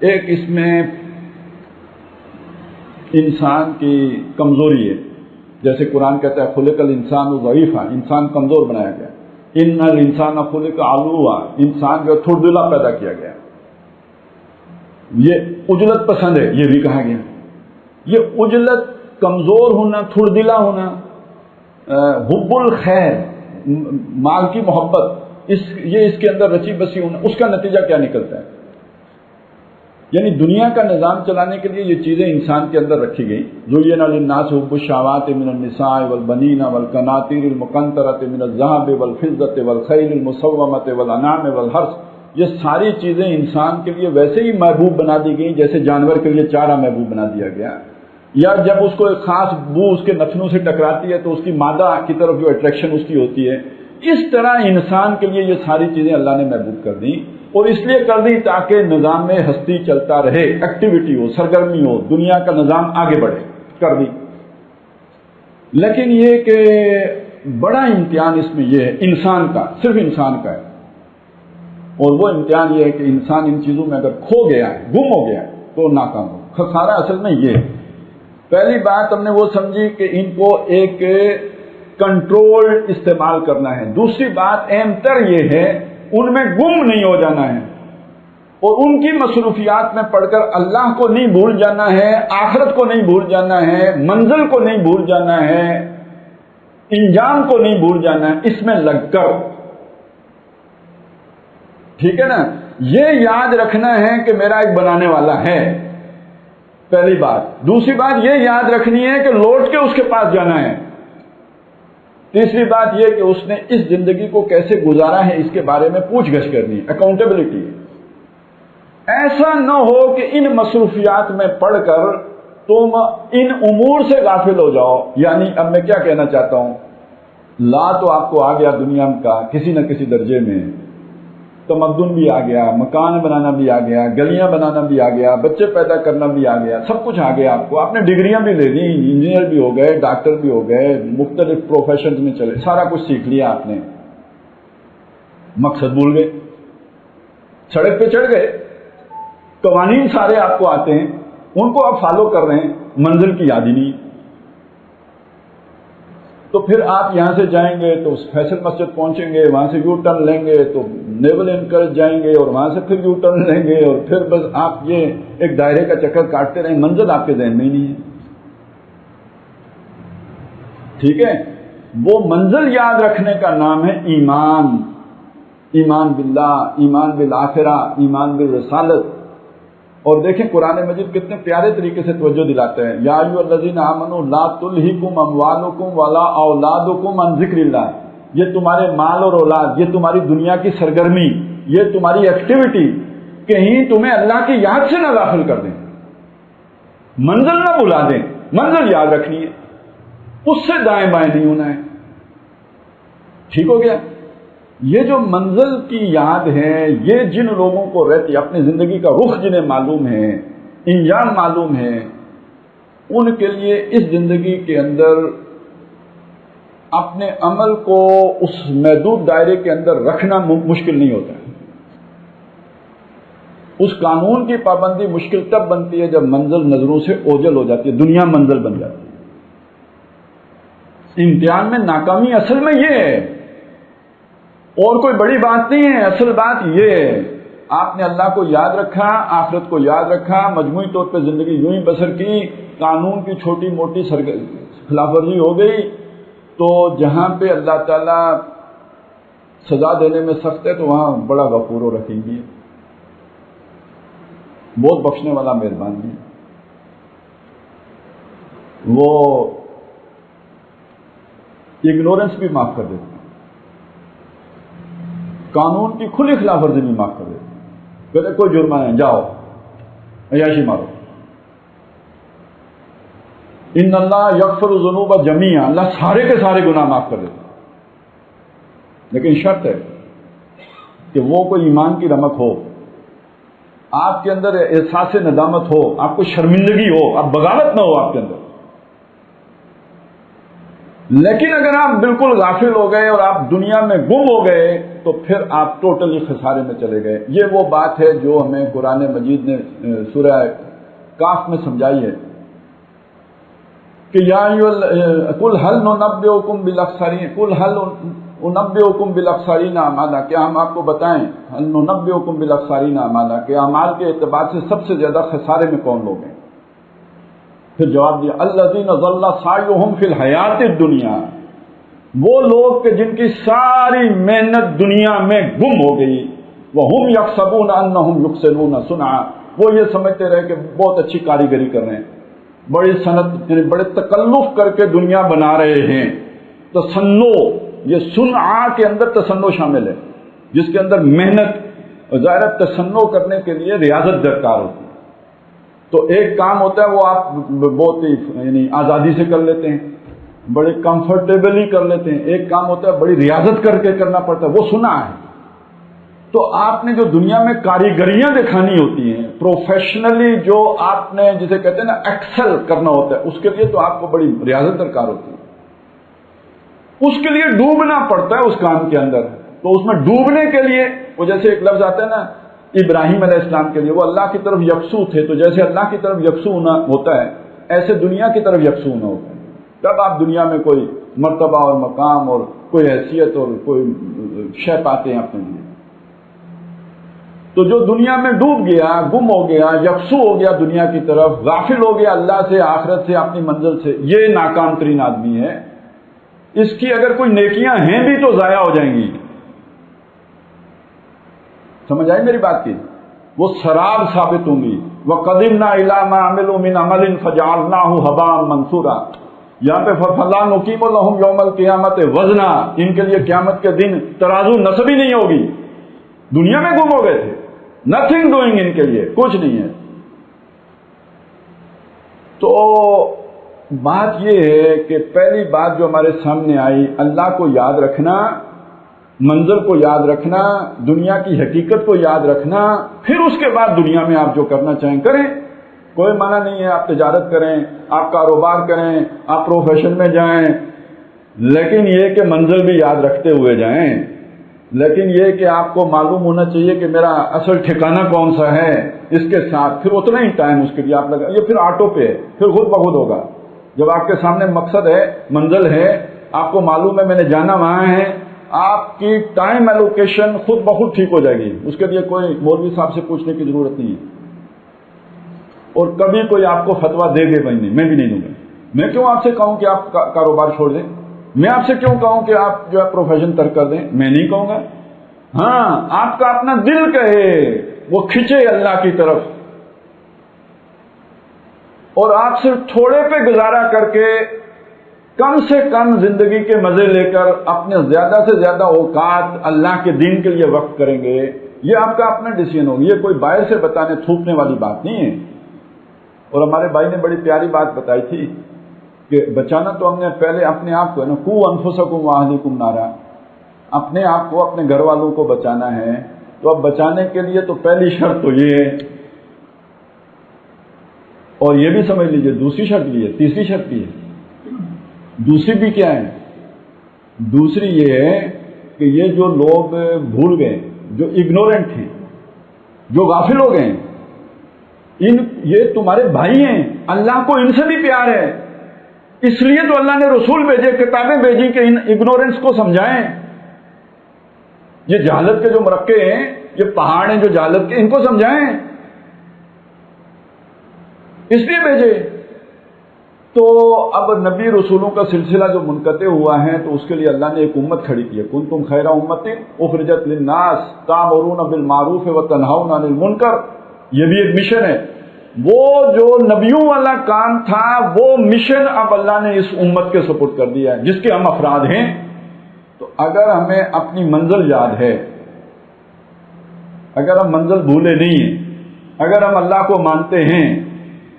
ایک اس میں انسان کی کمزوری ہے، جیسے قرآن کہتا ہے خلق الانسان ضعیفا، انسان کمزور بنایا گیا، ان الانسان خلق علوا، انسان جو تھردلا پیدا کیا گیا، یہ عجلت پسند ہے، یہ بھی کہا گیا۔ یہ عجلت، کمزور ہونا، تھردلا ہونا، حب الخیر، مال کی محبت، یہ اس کے اندر رچی بسی ہونا، اس کا نتیجہ کیا نکلتا ہے؟ یعنی دنیا کا نظام چلانے کے لیے یہ چیزیں انسان کے اندر رکھی گئی۔ زُيِّنَ لِلنَّاسِ حُبُّ الشَّهَوَاتِ مِنَ النِّسَاءِ وَالْبَنِينَ وَالْقَنَاطِيرِ الْمُقَنطَرَةِ مِنَ الذَّهَبِ وَالْفِضَّةِ وَالْخَيْلِ الْمُسَوَّمَةِ وَالْأَنْعَامِ وَالْحَرْثِ، یہ ساری چیزیں انسان کے لیے ویسے ہی محبوب بنا دی گئی جیسے جانور کے لیے چارہ محبوب بنا دیا گیا، یا جب اس کو ایک خاص بو اس کے نتنوں سے ٹکراتی ہے تو اس کی مادہ کی طرف جو اٹریکشن اس کی ہوتی ہے، اس طرح انسان کے لیے یہ ساری چیزیں اللہ نے محبوب کر دی، اور اس لیے کر دی تاکہ نظام میں ہستی چلتا رہے، ایکٹیویٹی ہو، سرگرمی ہو، دنیا کا نظام آگے بڑھے، کر دی۔ لیکن یہ کہ بڑا امتحان اس میں یہ ہے انسان کا، صرف انسان کا ہے، اور وہ امتحان یہ ہے کہ انسان ان چیزوں میں اگر کھو گیا ہے، گم ہو گیا ہے، تو ناکام ہو۔ خسارہ اصل میں یہ ہے۔ پہلی بات ہم نے وہ سمجھی کہ ان کو ایک کنٹرول استعمال کرنا ہے، دوسری بات اہم تر یہ ہے ان میں گم نہیں ہو جانا ہے، اور ان کی مصروفیات میں پڑھ کر اللہ کو نہیں بھول جانا ہے، آخرت کو نہیں بھول جانا ہے، منزل کو نہیں بھول جانا ہے، انجام کو نہیں بھول جانا ہے، اس میں لگ کر، ٹھیک ہے نا؟ یہ یاد رکھنا ہے کہ میرا ایک بنانے والا ہے، پہلی بات۔ دوسری بات یہ یاد رکھنی ہے کہ لوٹ کے اس کے پاس جانا ہے۔ تیسری بات یہ کہ اس نے اس زندگی کو کیسے گزارا ہے اس کے بارے میں پوچھ گچھ کرنی ہے، اکاؤنٹیبلٹی۔ ایسا نہ ہو کہ ان مصروفیات میں پڑھ کر تم ان امور سے غافل ہو جاؤ۔ یعنی اب میں کیا کہنا چاہتا ہوں، لا تو آپ کو آ گیا دنیا کا کسی نہ کسی درجے میں، تمدن بھی آ گیا، مکان بنانا بھی آ گیا، گلیاں بنانا بھی آ گیا، بچے پیدا کرنا بھی آ گیا، سب کچھ آ گیا آپ کو، آپ نے ڈگریاں بھی لے لی، انجینئر بھی ہو گئے، ڈاکٹر بھی ہو گئے، مختلف پروفیشنز میں چلے، سارا کچھ سیکھ لیا آپ نے، مقصد بھول گئے، سڑک پہ چڑھ گئے، قوانین سارے آپ کو آتے ہیں، ان کو آپ فالو کر رہے ہیں، منزل کی یاد ہی نہیں۔ تو پھر آپ یہاں سے جائیں گے تو فیصل مسجد پہنچیں گے، وہاں سے یو ٹرن لیں گے تو نیول انکریج جائیں گے، اور وہاں سے پھر یو ٹرن لیں گے، اور پھر بس آپ یہ ایک دائرے کا چکر کاٹتے رہیں، منزل آپ کے ذہن میں ہی نہیں ہے، ٹھیک ہے؟ وہ منزل یاد رکھنے کا نام ہے ایمان، ایمان باللہ، ایمان بالآخرہ، ایمان بالرسالت۔ اور دیکھیں قرآن مجید کتنے پیارے طریقے سے توجہ دلاتے ہیں، یا ایھا الذین آمنوا لا تلہکم اموالکم ولا اولادکم عن ذکر اللہ، یہ تمہارے مال اور اولاد، یہ تمہاری دنیا کی سرگرمی، یہ تمہاری ایکٹیویٹی کہیں تمہیں اللہ کی یاد سے نہ غافل کر دیں، منزل نہ بھلا دیں، منزل یاد رکھنی ہے، اس سے دائیں بائیں نہیں ہونا ہے، ٹھیک ہو گیا؟ یہ جو منزل کی یاد ہے، یہ جن لوگوں کو رہتی اپنی زندگی کا رخ جنہیں معلوم ہے، انجام معلوم ہے، ان کے لیے اس زندگی کے اندر اپنے عمل کو اس محدود دائرے کے اندر رکھنا مشکل نہیں ہوتا ہے۔ اس قانون کی پابندی مشکل تب بنتی ہے جب منزل نظروں سے اوجھل ہو جاتی ہے، دنیا منزل بن جاتی ہے۔ امتحان میں ناکامی اصل میں یہ ہے، اور کوئی بڑی بات نہیں ہے، اصل بات یہ ہے آپ نے اللہ کو یاد رکھا، آخرت کو یاد رکھا، مجموعی طور پہ زندگی یوں ہی بسر کی، قانون کی چھوٹی موٹی خلاف ورزی ہو گئی تو جہاں پہ اللہ تعالیٰ سزا دینے میں سخت ہے تو وہاں بڑا غفور و رحیم ہے، بہت بخشنے والا مہربان ہے۔ وہ اگنورنس بھی معاف کر دیتے ہیں، قانون کی کھلی خلاف ورزی بھی معاف کر دیتے ہیں، کہتے کوئی جرمانہ نہیں، جاؤ عیاشی مارو۔ ان اللہ یغفر الذنوب جمیعا، اللہ سارے کے سارے گناہ معاف کر دیتے ہیں، لیکن شرط ہے کہ وہ کوئی ایمان کی رمق ہو، آپ کے اندر احساس ندامت ہو، آپ کو شرمندگی ہو، آپ بغاوت نہ ہو آپ کے اندر۔ لیکن اگر آپ بالکل غافل ہو گئے اور آپ دنیا میں گم ہو گئے تو پھر آپ ٹوٹلی خسارے میں چلے گئے۔ یہ وہ بات ہے جو ہمیں قرآن مجید نے سورہ کاف میں سمجھائی ہے کہ یا قل هل ننبئکم بالاخسرین، قل هل انبئکم بالاخسرین اعمالا، کیا ہم آپ کو بتائیں، هل ننبئکم بالاخسرین اعمالا، کہ اعمال کے اعتبار سے سب سے زیادہ خسارے میں کون لوگ ہیں؟ پھر جواب دیا الذین ضل سعیہم فی الحیات الدنیا، وہ لوگ کہ جن کی ساری محنت دنیا میں گم ہو گئی، وہم یحسبون انہم یحسنون صنعا، وہ یہ سمجھتے رہے کہ بہت اچھی کاریگری کر رہے ہیں، بڑی صنعت یعنی بڑے تکلف کر کے دنیا بنا رہے ہیں۔ تصنع، یہ صنعا کے اندر تصنع شامل ہے، جس کے اندر محنت، ظاہر تصنع کرنے کے لیے ریاضت درکار ہوتی ہے۔ تو ایک کام ہوتا ہے وہ آپ بہت ہی یعنی آزادی سے کر لیتے ہیں، بڑے کمفرٹیبلی کر لیتے ہیں، ایک کام ہوتا ہے بڑی ریاضت کر کے کرنا پڑتا ہے، وہ سنا ہے۔ تو آپ نے جو دنیا میں کاریگریاں دکھانی ہوتی ہیں، پروفیشنلی جو آپ نے جسے کہتے ہیں نا ایکسل کرنا ہوتا ہے، اس کے لیے تو آپ کو بڑی ریاضت درکار ہوتی ہے، اس کے لیے ڈوبنا پڑتا ہے اس کام کے اندر۔ تو اس میں ڈوبنے کے لیے وہ جیسے ایک لفظ آتا ہے نا ابراہیم علیہ السلام کے لیے، وہ اللہ کی طرف یکسو تھے، تو جیسے اللہ کی طرف یکسو ہونا ہوتا ہے ایسے دنیا کی طرف یکسو ہونا ہوتا ہے، تب آپ دنیا میں کوئی مرتبہ اور مقام اور کوئی حیثیت اور کوئی شے پاتے ہیں اپنے لیے۔ تو جو دنیا میں ڈوب گیا، گم ہو گیا، یکسو ہو گیا دنیا کی طرف، غافل ہو گیا اللہ سے، آخرت سے، اپنی منزل سے، یہ ناکام ترین آدمی ہے۔ اس کی اگر کوئی نیکیاں ہیں بھی تو ضائع ہو جائیں گی، سمجھ آئی میری بات کی؟ وہ سراب ثابت ہوں گی۔ وَقَدِمْنَا إِلَىٰ مَا عَمِلُوا مِنْ عَمَلٍ فَجَعَلْنَاهُ هَبَاءً مَنْثُورًا، یہاں پہ فَلَا نُقِیمُ لَهُمْ يَوْمَ الْقِیَامَةِ وَزْنًا، ان کے لیے قیامت کے دن ترازو نصب ہی نہیں ہوگی، دنیا میں گم ہو گئے تھے، نتھنگ ڈوئنگ، ان کے لیے کچھ نہیں ہے۔ تو بات یہ ہے کہ پہلی بات جو ہمارے سامنے آئی، اللہ کو یاد رکھنا، منزل کو یاد رکھنا، دنیا کی حقیقت کو یاد رکھنا، پھر اس کے بعد دنیا میں آپ جو کرنا چاہیں کریں، کوئی منع نہیں ہے، آپ تجارت کریں، آپ کاروبار کریں، آپ پروفیشن میں جائیں، لیکن یہ کہ منزل بھی یاد رکھتے ہوئے جائیں، لیکن یہ کہ آپ کو معلوم ہونا چاہیے کہ میرا اصل ٹھکانہ کون سا ہے، اس کے ساتھ پھر اتنا ہی ٹائم اس کے لیے آپ لگا، یہ پھر آٹو پہ ہے، پھر خود بخود ہوگا۔ جب آپ کے سامنے مقصد ہے، منزل ہے، آپ کو معلوم ہے میں نے جانا وہاں ہے، آپ کی ٹائم ایلوکیشن خود بخود ٹھیک ہو جائے گی، اس کے لیے کوئی مولوی صاحب سے پوچھنے کی ضرورت نہیں ہے، اور کبھی کوئی آپ کو فتویٰ دے گے بھائی نہیں، میں بھی نہیں دوں گا۔ میں کیوں آپ سے کہوں کہ آپ کاروبار چھوڑ دیں، میں آپ سے کیوں کہوں کہ آپ جو ہے پروفیشن ترک کر دیں، میں نہیں کہوں گا۔ ہاں، آپ کا اپنا دل کہے، وہ کھنچے اللہ کی طرف، اور آپ صرف تھوڑے پہ گزارا کر کے کم سے کم زندگی کے مزے لے کر اپنے زیادہ سے زیادہ اوقات اللہ کے دین کے لیے وقف کریں گے، یہ آپ کا اپنا ڈیسیژن ہوگا، یہ کوئی باہر سے بتانے تھوپنے والی بات نہیں ہے۔ اور ہمارے بھائی نے بڑی پیاری بات بتائی تھی کہ بچانا تو ہم نے پہلے اپنے آپ کو ہے نا، قوا انفسکم واہلیکم نارا، اپنے آپ کو، اپنے گھر والوں کو بچانا ہے، تو اب بچانے کے لیے تو پہلی شرط تو یہ ہے، اور یہ بھی سمجھ لیجئے دوسری شرط بھی ہے، تیسری شرط بھی ہے۔ دوسری بھی کیا ہے؟ دوسری یہ ہے کہ یہ جو لوگ بھول گئے، جو اگنورنٹ ہیں، جو غافل ہو گئے یہ تمہارے بھائی ہیں، اللہ کو ان سے بھی پیار ہے، اس لیے تو اللہ نے رسول بھیجے، کتابیں بھیجی کہ ان اگنورینس کو سمجھائیں۔ یہ جہالت کے جو مرکے ہیں، یہ پہاڑ ہیں جو جہالت کے، ان کو سمجھائیں، اس لیے بھیجے۔ تو اب نبی رسولوں کا سلسلہ جو منقطع ہوا ہے تو اس کے لیے اللہ نے ایک امت کھڑی کی ہے، کنتم خیر امت اخرجت للناس تأمرون بالمعروف وتنہون عن المنکر، یہ بھی ایک مشن ہے۔ وہ جو نبیوں والا کام تھا وہ مشن اب اللہ نے اس امت کے سپرد کر دیا ہے، جس کے ہم افراد ہیں۔ تو اگر ہمیں اپنی منزل یاد ہے، اگر ہم منزل بھولے نہیں ہیں، اگر ہم اللہ کو مانتے ہیں،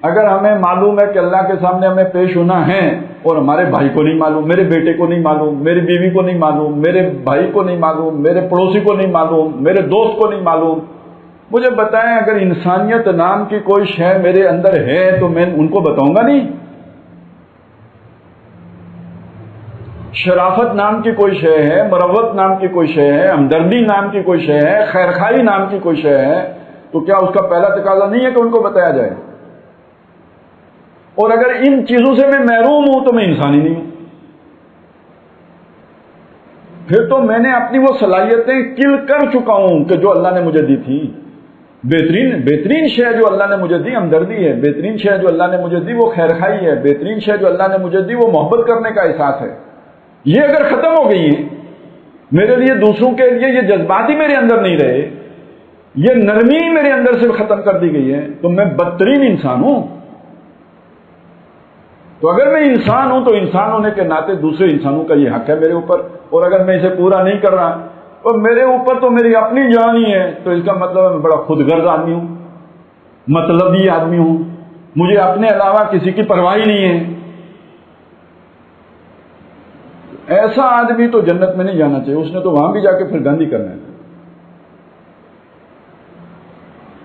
اگر ہمیں معلوم ہے کہ اللہ کے سامنے ہمیں پیش ہونا ہے اور ہمارے بھائی کو نہیں معلوم، میرے بیٹے کو نہیں معلوم، میری بیوی کو نہیں معلوم، میرے بھائی کو نہیں معلوم، میرے پڑوسی کو نہیں معلوم، میرے دوست کو نہیں معلوم، مجھے بتائیں اگر انسانیت نام کی کوئی شے میرے اندر ہے تو میں ان کو بتاؤں گا نہیں؟ شرافت نام کی کوئی شے ہے، مروت نام کی کوئی شے ہے، ہمدردی نام کی کوئی شے ہے، خیرخواہی نام کی کوئی شے ہے، تو کیا اس کا پہلا تقاضا نہیں ہے کہ ان کو بتایا جائے؟ اور اگر ان چیزوں سے میں محروم ہوں تو میں انسان ہی نہیں ہوں، پھر تو میں نے اپنی وہ صلاحیتیں کل کر چکا ہوں کہ جو اللہ نے مجھے دی تھی۔ بہترین شے جو اللہ نے مجھے دی ہمدردی ہے، بہترین شے جو اللہ نے مجھے دی وہ خیرخواہی ہے، بہترین شے جو اللہ نے مجھے دی وہ محبت کرنے کا احساس ہے۔ یہ اگر ختم ہو گئی ہیں میرے لیے، دوسروں کے لیے یہ جذبات ہی میرے اندر نہیں رہے، یہ نرمی میرے اندر سے ختم کر دی گئی ہے، تو میں بدترین انسان ہوں۔ تو اگر میں انسان ہوں تو انسان ہونے کے ناطے دوسرے انسانوں کا یہ حق ہے میرے اوپر، اور اگر میں اسے پورا نہیں کر رہا اور میرے اوپر تو میری اپنی جان ہی ہے، تو اس کا مطلب ہے میں بڑا خود غرض آدمی ہوں، مطلبی آدمی ہوں، مجھے اپنے علاوہ کسی کی پرواہ ہی نہیں ہے۔ ایسا آدمی تو جنت میں نہیں جانا چاہیے، اس نے تو وہاں بھی جا کے پھر گند ہی کرنا ہے۔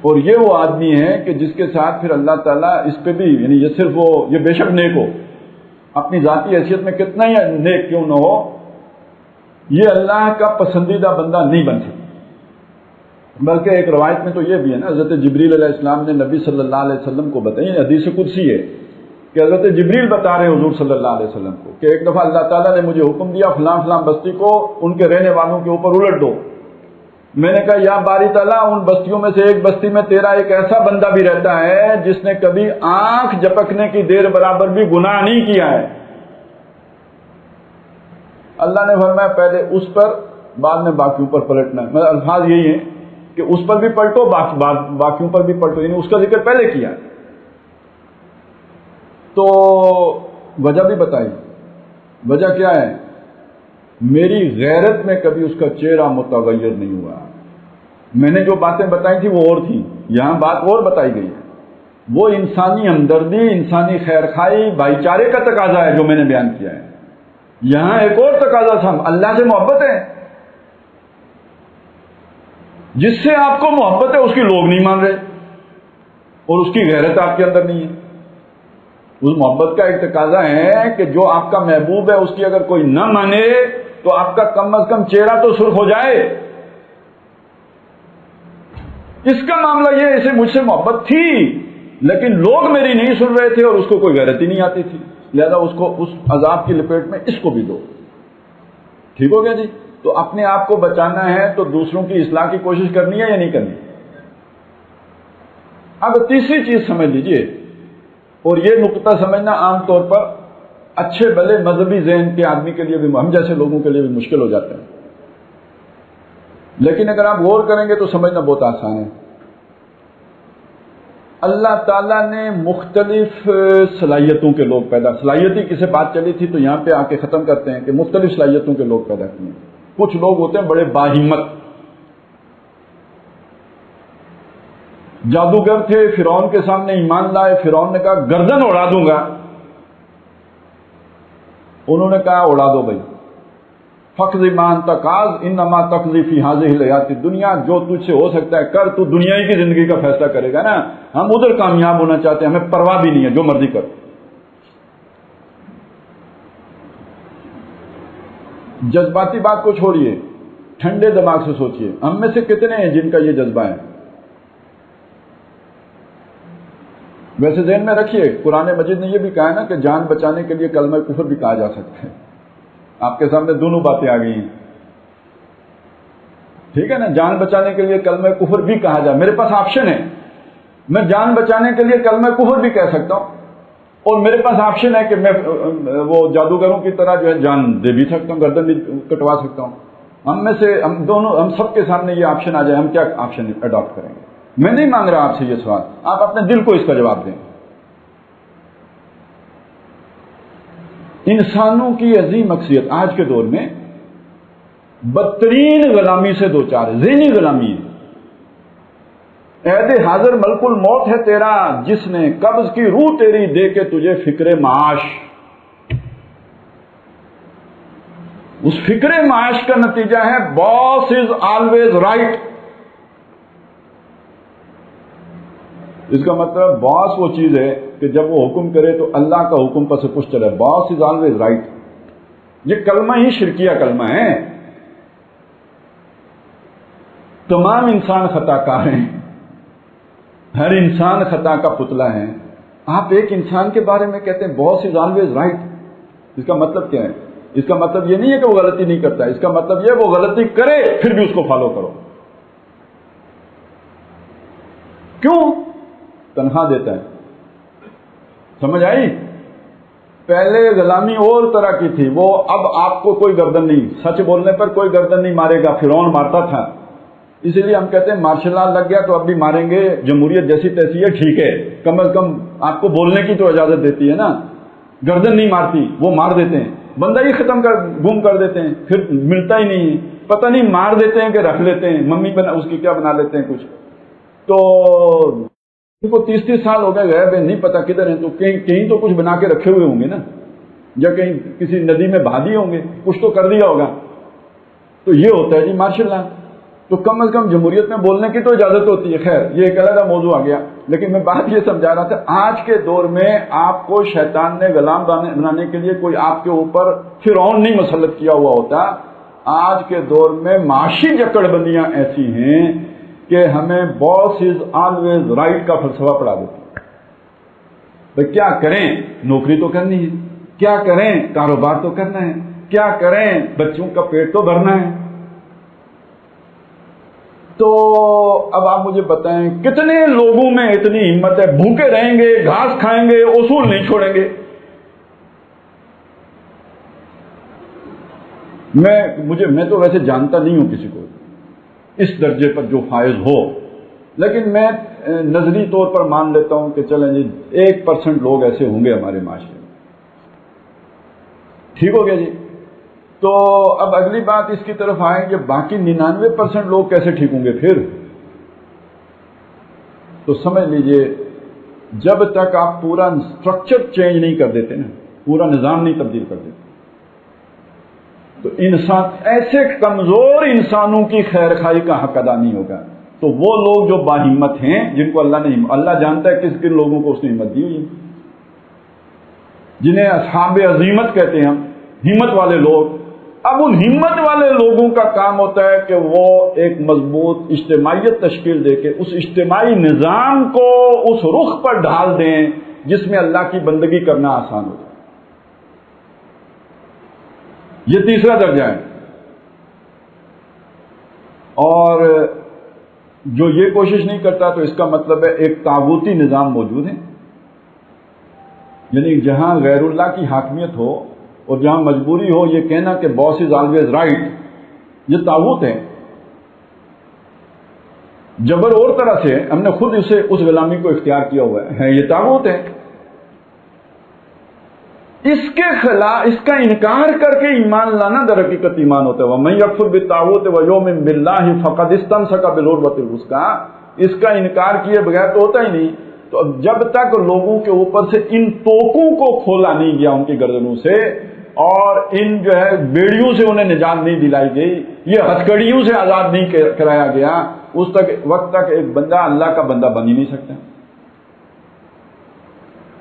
اور یہ وہ آدمی ہے کہ جس کے ساتھ پھر اللہ تعالیٰ اس پہ بھی، یعنی یہ صرف وہ، یہ بے شک نیک ہو، اپنی ذاتی حیثیت میں کتنا ہی نیک کیوں نہ ہو، یہ اللہ کا پسندیدہ بندہ نہیں بن سکتا۔ بلکہ ایک روایت میں تو یہ بھی ہے نا، حضرت جبریل علیہ السلام نے نبی صلی اللہ علیہ وسلم کو بتائی، حدیث قدسی ہے کہ حضرت جبریل بتا رہے حضور صلی اللہ علیہ وسلم کو کہ ایک دفعہ اللہ تعالیٰ نے مجھے حکم دیا فلاں فلاں بستی کو ان کے رہنے والوں کے اوپر الٹ دو۔ میں نے کہا یا باری تعالیٰ، ان بستیوں میں سے ایک بستی میں تیرا ایک ایسا بندہ بھی رہتا ہے جس نے کبھی آنکھ جھپکنے کی دیر برابر بھی گناہ نہیں کیا ہے۔ اللہ نے فرمایا پہلے اس پر، بعد میں باقیوں پر پلٹنا ہے۔ مطلب الفاظ یہی ہیں کہ اس پر بھی پلٹو، باقیوں پر بھی پلٹو، یعنی اس کا ذکر پہلے کیا۔ تو وجہ بھی بتائی، وجہ کیا ہے؟ میری غیرت میں کبھی اس کا چہرہ متغیر نہیں ہوا۔ میں نے جو باتیں بتائی تھی وہ اور تھیں، یہاں بات اور بتائی گئی ہے۔ وہ انسانی ہمدردی، انسانی خیرخواہی، بھائی چارے کا تقاضا ہے جو میں نے بیان کیا ہے۔ یہاں ایک اور تقاضا تھا، اللہ سے محبت ہے۔ جس سے آپ کو محبت ہے اس کی لوگ نہیں مان رہے اور اس کی غیرت آپ کے اندر نہیں ہے۔ اس محبت کا ایک تقاضا ہے کہ جو آپ کا محبوب ہے اس کی اگر کوئی نہ مانے تو آپ کا کم از کم چہرہ تو سرخ ہو جائے۔ اس کا معاملہ یہ ہے، اسے مجھ سے محبت تھی لیکن لوگ میری نہیں سن رہے تھے اور اس کو کوئی غیرت ہی نہیں آتی تھی، لہذا اس کو اس عذاب کی لپیٹ میں اس کو بھی دو۔ ٹھیک ہو گیا جی؟ تو اپنے آپ کو بچانا ہے تو دوسروں کی اصلاح کی کوشش کرنی ہے یا نہیں کرنی؟ اب تیسری چیز سمجھ لیجئے، اور یہ نقطہ سمجھنا عام طور پر اچھے بھلے مذہبی ذہن کے آدمی کے لیے بھی، ہم جیسے لوگوں کے لیے بھی مشکل ہو جاتا ہے، لیکن اگر آپ غور کریں گے تو سمجھنا بہت آسان ہے۔ اللہ تعالیٰ نے مختلف صلاحیتوں کے لوگ پیدا، صلاحیتی کسے بات چلی تھی تو یہاں پہ آ کے ختم کرتے ہیں کہ مختلف صلاحیتوں کے لوگ پیدا کیے ہیں۔ کچھ لوگ ہوتے ہیں بڑے باہمت، جادوگر تھے، فرعون کے سامنے ایمان لائے، فرعون نے کہا گردن اڑا دوں گا، انہوں نے کہا اڑا دو بھائی، فقض ما انت قاض انما تقضی فی هذه الحیات الدنیا، جو تجھ سے ہو سکتا ہے کر، تو دنیا ہی کی زندگی کا فیصلہ کرے گا نا، ہم ادھر کامیاب ہونا چاہتے ہیں، ہمیں پرواہ بھی نہیں ہے، جو مرضی کر۔ جذباتی بات کو چھوڑیے، ٹھنڈے دماغ سے سوچئے، ہم میں سے کتنے ہیں جن کا یہ جذبہ ہے؟ ویسے ذہن میں رکھیے قرآن مجید نے یہ بھی کہا ہے نا کہ جان بچانے کے لیے کلمہ کفر بھی کہا جا سکتا ہے. آپ کے سامنے دونوں باتیں آ گئی ہیں. ٹھیک ہے نا, جان بچانے کے لیے کلمہ کفر بھی کہا جائے, میرے پاس آپشن ہے, میں جان بچانے کے لیے کلمہ کفر بھی کہہ سکتا ہوں, اور میرے پاس آپشن ہے کہ میں وہ جادوگروں کی طرح جو ہے جان دے بھی سکتا ہوں, گردن بھی کٹوا سکتا ہوں. ہم میں سے ہم سب کے سامنے یہ آپشن آ جائے, ہم کیا آپشن اڈاپٹ کریں گے؟ میں نہیں مانگ رہا آپ سے یہ سوال, آپ اپنے دل کو اس کا جواب دیں. انسانوں کی عظیم اکثریت آج کے دور میں بدترین غلامی سے دو چار ہے, ذہنی غلامی ہے. عہد حاضر ملک الموت ہے تیرا, جس نے قبض کی روح تیری دے کے تجھے فکر معاش. اس فکر معاش کا نتیجہ ہے باس از آلویز رائٹ. اس کا مطلب باس وہ چیز ہے کہ جب وہ حکم کرے تو اللہ کا حکم پر سے پوچھ چلے. باس از آلویز رائٹ, یہ کلمہ ہی شرکیہ کلمہ ہے. تمام انسان خطا کار ہیں, ہر انسان خطا کا پتلا ہے. آپ ایک انسان کے بارے میں کہتے ہیں باس از آلویز رائٹ, اس کا مطلب کیا ہے؟ اس کا مطلب یہ نہیں ہے کہ وہ غلطی نہیں کرتا, اس کا مطلب یہ ہے وہ غلطی کرے پھر بھی اس کو فالو کرو. کیوں؟ تنخواہ دیتا ہے. سمجھ آئی؟ پہلے غلامی اور طرح کی تھی, وہ اب آپ کو کوئی گردن نہیں, سچ بولنے پر کوئی گردن نہیں مارے گا. فرعون مارتا تھا, اسی لیے ہم کہتے ہیں مارشل لا لگ گیا تو اب بھی ماریں گے, جمہوریت جیسی تیسی ہے, ٹھیک ہے, کم از کم آپ کو بولنے کی تو اجازت دیتی ہے نا. گردن نہیں مارتی, وہ مار دیتے ہیں, بندہ ہی ختم کر گم کر دیتے ہیں, پھر ملتا ہی نہیں ہے. پتہ نہیں مار دیتے ہیں کہ رکھ لیتے ہیں, ممی بنا اس کی کیا بنا لیتے ہیں کچھ. تو ان کو 30 سال ہو گئے غائب ہے, نہیں پتا کدھر ہیں. تو کہیں تو کچھ بنا کے رکھے ہوئے ہوں گے نا, یا کہیں کسی ندی میں بہا دیے ہوں گے, کچھ تو کر دیا ہوگا. تو یہ ہوتا ہے جی مارشل لا. تو کم از کم جمہوریت میں بولنے کی تو اجازت ہوتی ہے. خیر یہ ایک علیحدہ موضوع آ گیا, لیکن میں بات یہ سمجھا رہا تھا آج کے دور میں آپ کو شیطان نے غلام بنانے کے لیے کوئی آپ کے اوپر فرعون نہیں مسلط کیا ہوا ہوتا. آج کے دور میں معاشی جکڑ بندیاں ایسی ہیں کہ ہمیں باس از آلویز رائٹ کا فلسفہ پڑھا دیتی. بھائی کیا کریں, نوکری تو کرنی ہے, کیا کریں, کاروبار تو کرنا ہے, کیا کریں, بچوں کا پیٹ تو بھرنا ہے. تو اب آپ مجھے بتائیں کتنے لوگوں میں اتنی ہمت ہے, بھوکے رہیں گے, گھاس کھائیں گے, اصول نہیں چھوڑیں گے. میں تو ویسے جانتا نہیں ہوں کسی کو اس درجے پر جو فائز ہو, لیکن میں نظری طور پر مان لیتا ہوں کہ چلیں جی 1% لوگ ایسے ہوں گے ہمارے معاشرے میں. ٹھیک ہو گیا جی. تو اب اگلی بات اس کی طرف آئیں کہ باقی 99% لوگ کیسے ٹھیک ہوں گے پھر. تو سمجھ لیجئے جب تک آپ پورا اسٹرکچر چینج نہیں کر دیتے نا, پورا نظام نہیں تبدیل کر دیتے, تو انسان ایسے کمزور انسانوں کی خیر خائی کا حق ادا نہیں ہوگا. تو وہ لوگ جو باہمت ہیں, جن کو اللہ جانتا ہے کس کن لوگوں کو اس نے ہمت دی ہوئی ہے, جنہیں اصحاب عزیمت کہتے ہیں ہم, ہمت والے لوگ. اب ان ہمت والے لوگوں کا کام ہوتا ہے کہ وہ ایک مضبوط اجتماعیت تشکیل دے کے اس اجتماعی نظام کو اس رخ پر ڈھال دیں جس میں اللہ کی بندگی کرنا آسان ہو جائے. یہ تیسرا درجہ ہے. اور جو یہ کوشش نہیں کرتا تو اس کا مطلب ہے ایک طاغوتی نظام موجود ہے, یعنی جہاں غیر اللہ کی حاکمیت ہو اور جہاں مجبوری ہو یہ کہنا کہ باس از آلویز رائٹ, یہ طاغوت ہے. جبر اور طرح سے ہم نے خود اسے اس غلامی کو اختیار کیا ہوا ہے, یہ طاغوت ہے. اس کے خلاف اس کا انکار کر کے ایمان لانا در حقیقت ایمان ہوتا ہے. وَمَن يَكْفُرْ بِالطَّاغُوتِ وَيُؤْمِن بِاللَّهِ فَقَدِ اسْتَمْسَكَ بِالْعُرْوَةِ الْوُثْقَىٰ. اس کا انکار کیے بغیر تو ہوتا ہی نہیں. تو جب تک لوگوں کے اوپر سے ان توقوں کو کھولا نہیں گیا ان کی گردنوں سے, اور ان جو ہے بیڑیوں سے انہیں نجات نہیں دلائی گئی, یہ ہتھکڑیوں سے آزاد نہیں کرایا گیا, اس وقت تک ایک بندہ اللہ کا بندہ بن ہی نہیں سکتا.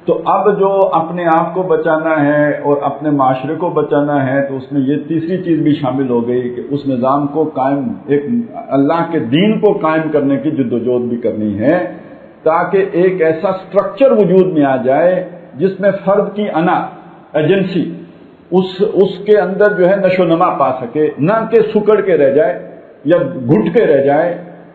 تو اب جو اپنے آپ کو بچانا ہے اور اپنے معاشرے کو بچانا ہے تو اس میں یہ تیسری چیز بھی شامل ہو گئی کہ اس نظام کو قائم, ایک اللہ کے دین کو قائم کرنے کی جدوجہد بھی کرنی ہے. تاکہ ایک ایسا سٹرکچر وجود میں آ جائے جس میں فرد کی انا ایجنسی اس کے اندر جو ہے نشو نما پا سکے، نہ کہ سکڑ کے رہ جائے یا گھٹ کے رہ جائے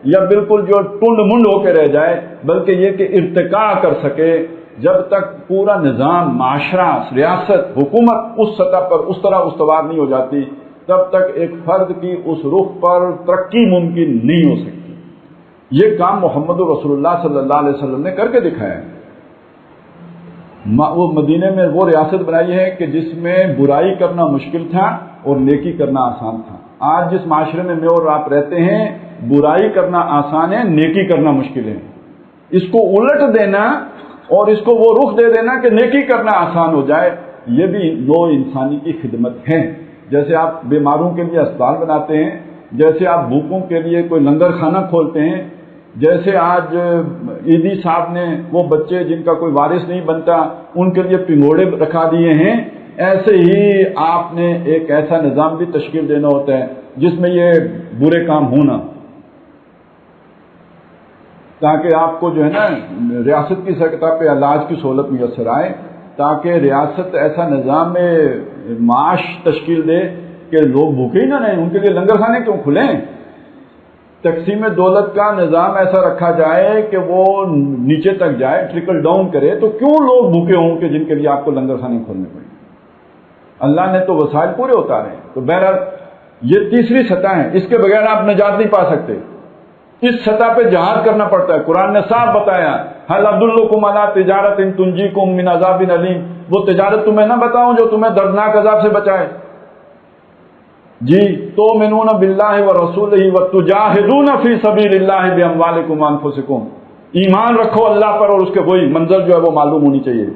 یا بالکل جو ٹنڈ منڈ ہو کے رہ جائے، بلکہ یہ کہ ارتقاء کر سکے۔ جب تک پورا نظام، معاشرہ، ریاست، حکومت اس سطح پر اس طرح استوار نہیں ہو جاتی، تب تک ایک فرد کی اس رخ پر ترقی ممکن نہیں ہو سکتی۔ یہ کام محمد رسول اللہ صلی اللہ علیہ وسلم نے کر کے دکھایا ہے۔ وہ مدینے میں وہ ریاست بنائی ہے کہ جس میں برائی کرنا مشکل تھا اور نیکی کرنا آسان تھا۔ آج جس معاشرے میں اور آپ رہتے ہیں، برائی کرنا آسان ہے، نیکی کرنا مشکل ہے۔ اس کو الٹ دینا اور اس کو وہ رخ دے دینا کہ نیکی کرنا آسان ہو جائے، یہ بھی نوع انسانی کی خدمت ہے۔ جیسے آپ بیماروں کے لیے اسپتال بناتے ہیں، جیسے آپ بھوکوں کے لیے کوئی لنگر خانہ کھولتے ہیں، جیسے آج عیدی صاحب نے وہ بچے جن کا کوئی وارث نہیں بنتا ان کے لیے پنگوڑے رکھا دیے ہیں، ایسے ہی آپ نے ایک ایسا نظام بھی تشکیل دینا ہوتا ہے جس میں یہ برے کام ہونا، تاکہ آپ کو جو ہے نا ریاست کی سطح پہ علاج کی سہولت میسر آئے، تاکہ ریاست ایسا نظام معاش تشکیل دے کہ لوگ بھوکے ہی نہ رہیں۔ ان کے لیے لنگر خانے کیوں کھلیں؟ تقسیم دولت کا نظام ایسا رکھا جائے کہ وہ نیچے تک جائے، ٹرکل ڈاؤن کرے، تو کیوں لوگ بھوکے ہوں کہ جن کے لیے آپ کو لنگر خانے کھولنے پڑیں؟ اللہ نے تو وسائل پورے اتارے ہیں۔ تو بہرحال یہ تیسری سطح ہے، اس کے بغیر آپ نجات نہیں پا سکتے۔ اس سطح پہ جہاد کرنا پڑتا ہے۔ قرآن نے صاف بتایا، هل ادلکم علی تجارۃ تنجیکم من عذاب علیم، وہ تجارت تمہیں نہ بتاؤں جو تمہیں دردناک عذاب سے بچائے؟ جی، تؤمنون باللہ ورسولہ وتجاہدون فی سبیل اللہ باموالکم وانفسکم، ایمان رکھو اللہ پر اور اس کے وہی منزل جو ہے وہ معلوم ہونی چاہیے،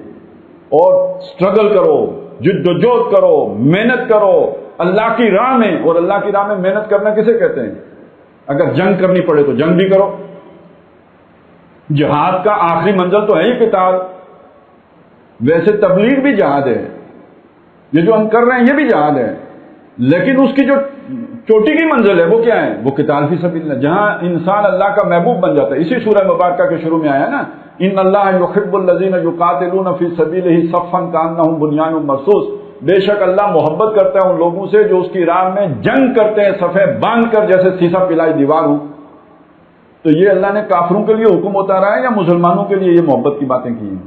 اور سٹرگل کرو، جد و جہد کرو، محنت کرو اللہ کی راہ میں۔ اور اللہ کی راہ میں محنت کرنا کسے کہتے ہیں؟ اگر جنگ کرنی پڑے تو جنگ بھی کرو۔ جہاد کا آخری منزل تو ہے ہی قتال۔ ویسے تبلیغ بھی جہاد ہے، یہ جو ہم کر رہے ہیں یہ بھی جہاد ہے، لیکن اس کی جو چوٹی کی منزل ہے وہ کیا ہے؟ وہ قتال فی سبیل اللہ، جہاں انسان اللہ کا محبوب بن جاتا ہے۔ اسی سورہ مبارکہ کے شروع میں آیا نا، ان اللہ یحب الذین یقاتلون فی سبیلہ صفا کانہم بنیان مرصوص، بے شک اللہ محبت کرتا ہے ان لوگوں سے جو اس کی راہ میں جنگ کرتے ہیں صفیں باندھ کر، جیسے سیسا پلائی دیوار ہو۔ تو یہ اللہ نے کافروں کے لیے حکم اتارا ہے یا مسلمانوں کے لیے یہ محبت کی باتیں کی ہیں؟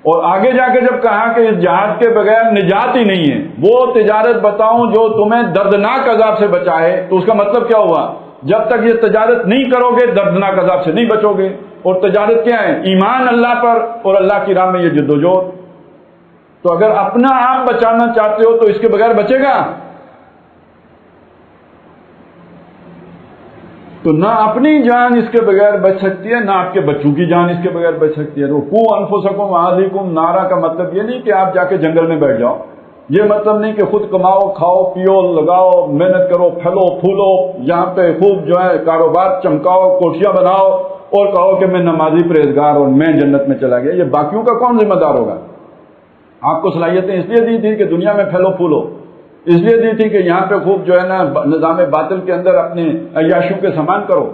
اور آگے جا کے جب کہا کہ اس جہاد کے بغیر نجات ہی نہیں ہے، وہ تجارت بتاؤں جو تمہیں دردناک عذاب سے بچائے، تو اس کا مطلب کیا ہوا؟ جب تک یہ تجارت نہیں کرو گے دردناک عذاب سے نہیں بچو گے۔ اور تجارت کیا ہے؟ ایمان اللہ پر اور اللہ کی راہ میں یہ جد و جہد۔ تو اگر اپنا آپ بچانا چاہتے ہو تو اس کے بغیر بچے گا؟ تو نہ اپنی جان اس کے بغیر بچ سکتی ہے، نہ آپ کے بچوں کی جان اس کے بغیر بچ سکتی ہے۔ قوا انفسکم واہلیکم نارا کا مطلب یہ نہیں کہ آپ جا کے جنگل میں بیٹھ جاؤ، یہ مطلب نہیں کہ خود کماؤ، کھاؤ، پیو، لگاؤ، محنت کرو، پھلو پھولو، یہاں پہ خوب جو ہے کاروبار چمکاؤ، کوٹھیاں بناؤ اور کہو کہ میں نمازی پرہیزگار اور میں جنت میں چلا گیا۔ یہ باقیوں کا کون ذمہ دار ہوگا؟ آپ کو صلاحیتیں اس لیے دی تھی کہ دنیا میں پھیلو پھولو، اس لیے دی تھی کہ یہاں پہ خوب جو ہے نا نظام باطل کے اندر اپنے عیاشوں کے سامان کرو؟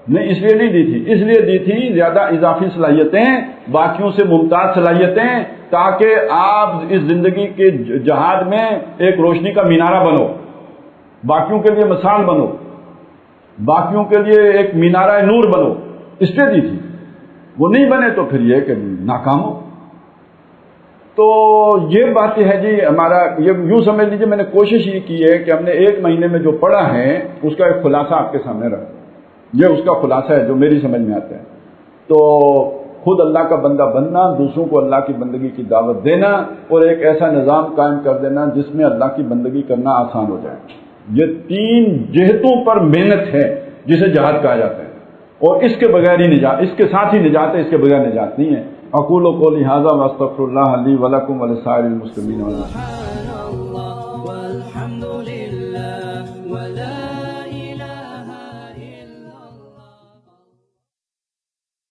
نہیں، اس لیے نہیں دی تھی۔ اس لیے دی تھی زیادہ اضافی صلاحیتیں، باقیوں سے ممتاز صلاحیتیں، تاکہ آپ اس زندگی کے جہاد میں ایک روشنی کا مینارہ بنو، باقیوں کے لیے مثال بنو، باقیوں کے لیے ایک مینارہ نور بنو، اس لیے دی تھی۔ وہ نہیں بنے تو پھر یہ کہ ناکام ہو۔ تو یہ بات ہے جی ہمارا، یہ یوں سمجھ لیجیے میں نے کوشش یہ کی ہے کہ ہم نے ایک مہینے میں جو پڑھا ہے اس کا ایک خلاصہ آپ کے سامنے رکھا، یہ اس کا خلاصہ ہے جو میری سمجھ میں آتا ہے۔ تو خود اللہ کا بندہ بننا، دوسروں کو اللہ کی بندگی کی دعوت دینا، اور ایک ایسا نظام قائم کر دینا جس میں اللہ کی بندگی کرنا آسان ہو جائے، یہ تین جہتوں پر محنت ہے جسے جہاد کہا جاتا ہے۔ اور اس کے بغیر ہی نجات، اس کے ساتھ ہی نجات ہے، اس کے بغیر نجات نہیں ہے۔ اقول قولی ھذا واستغفر اللہ لی ولکم ولسائر المسلمین والمسلمات۔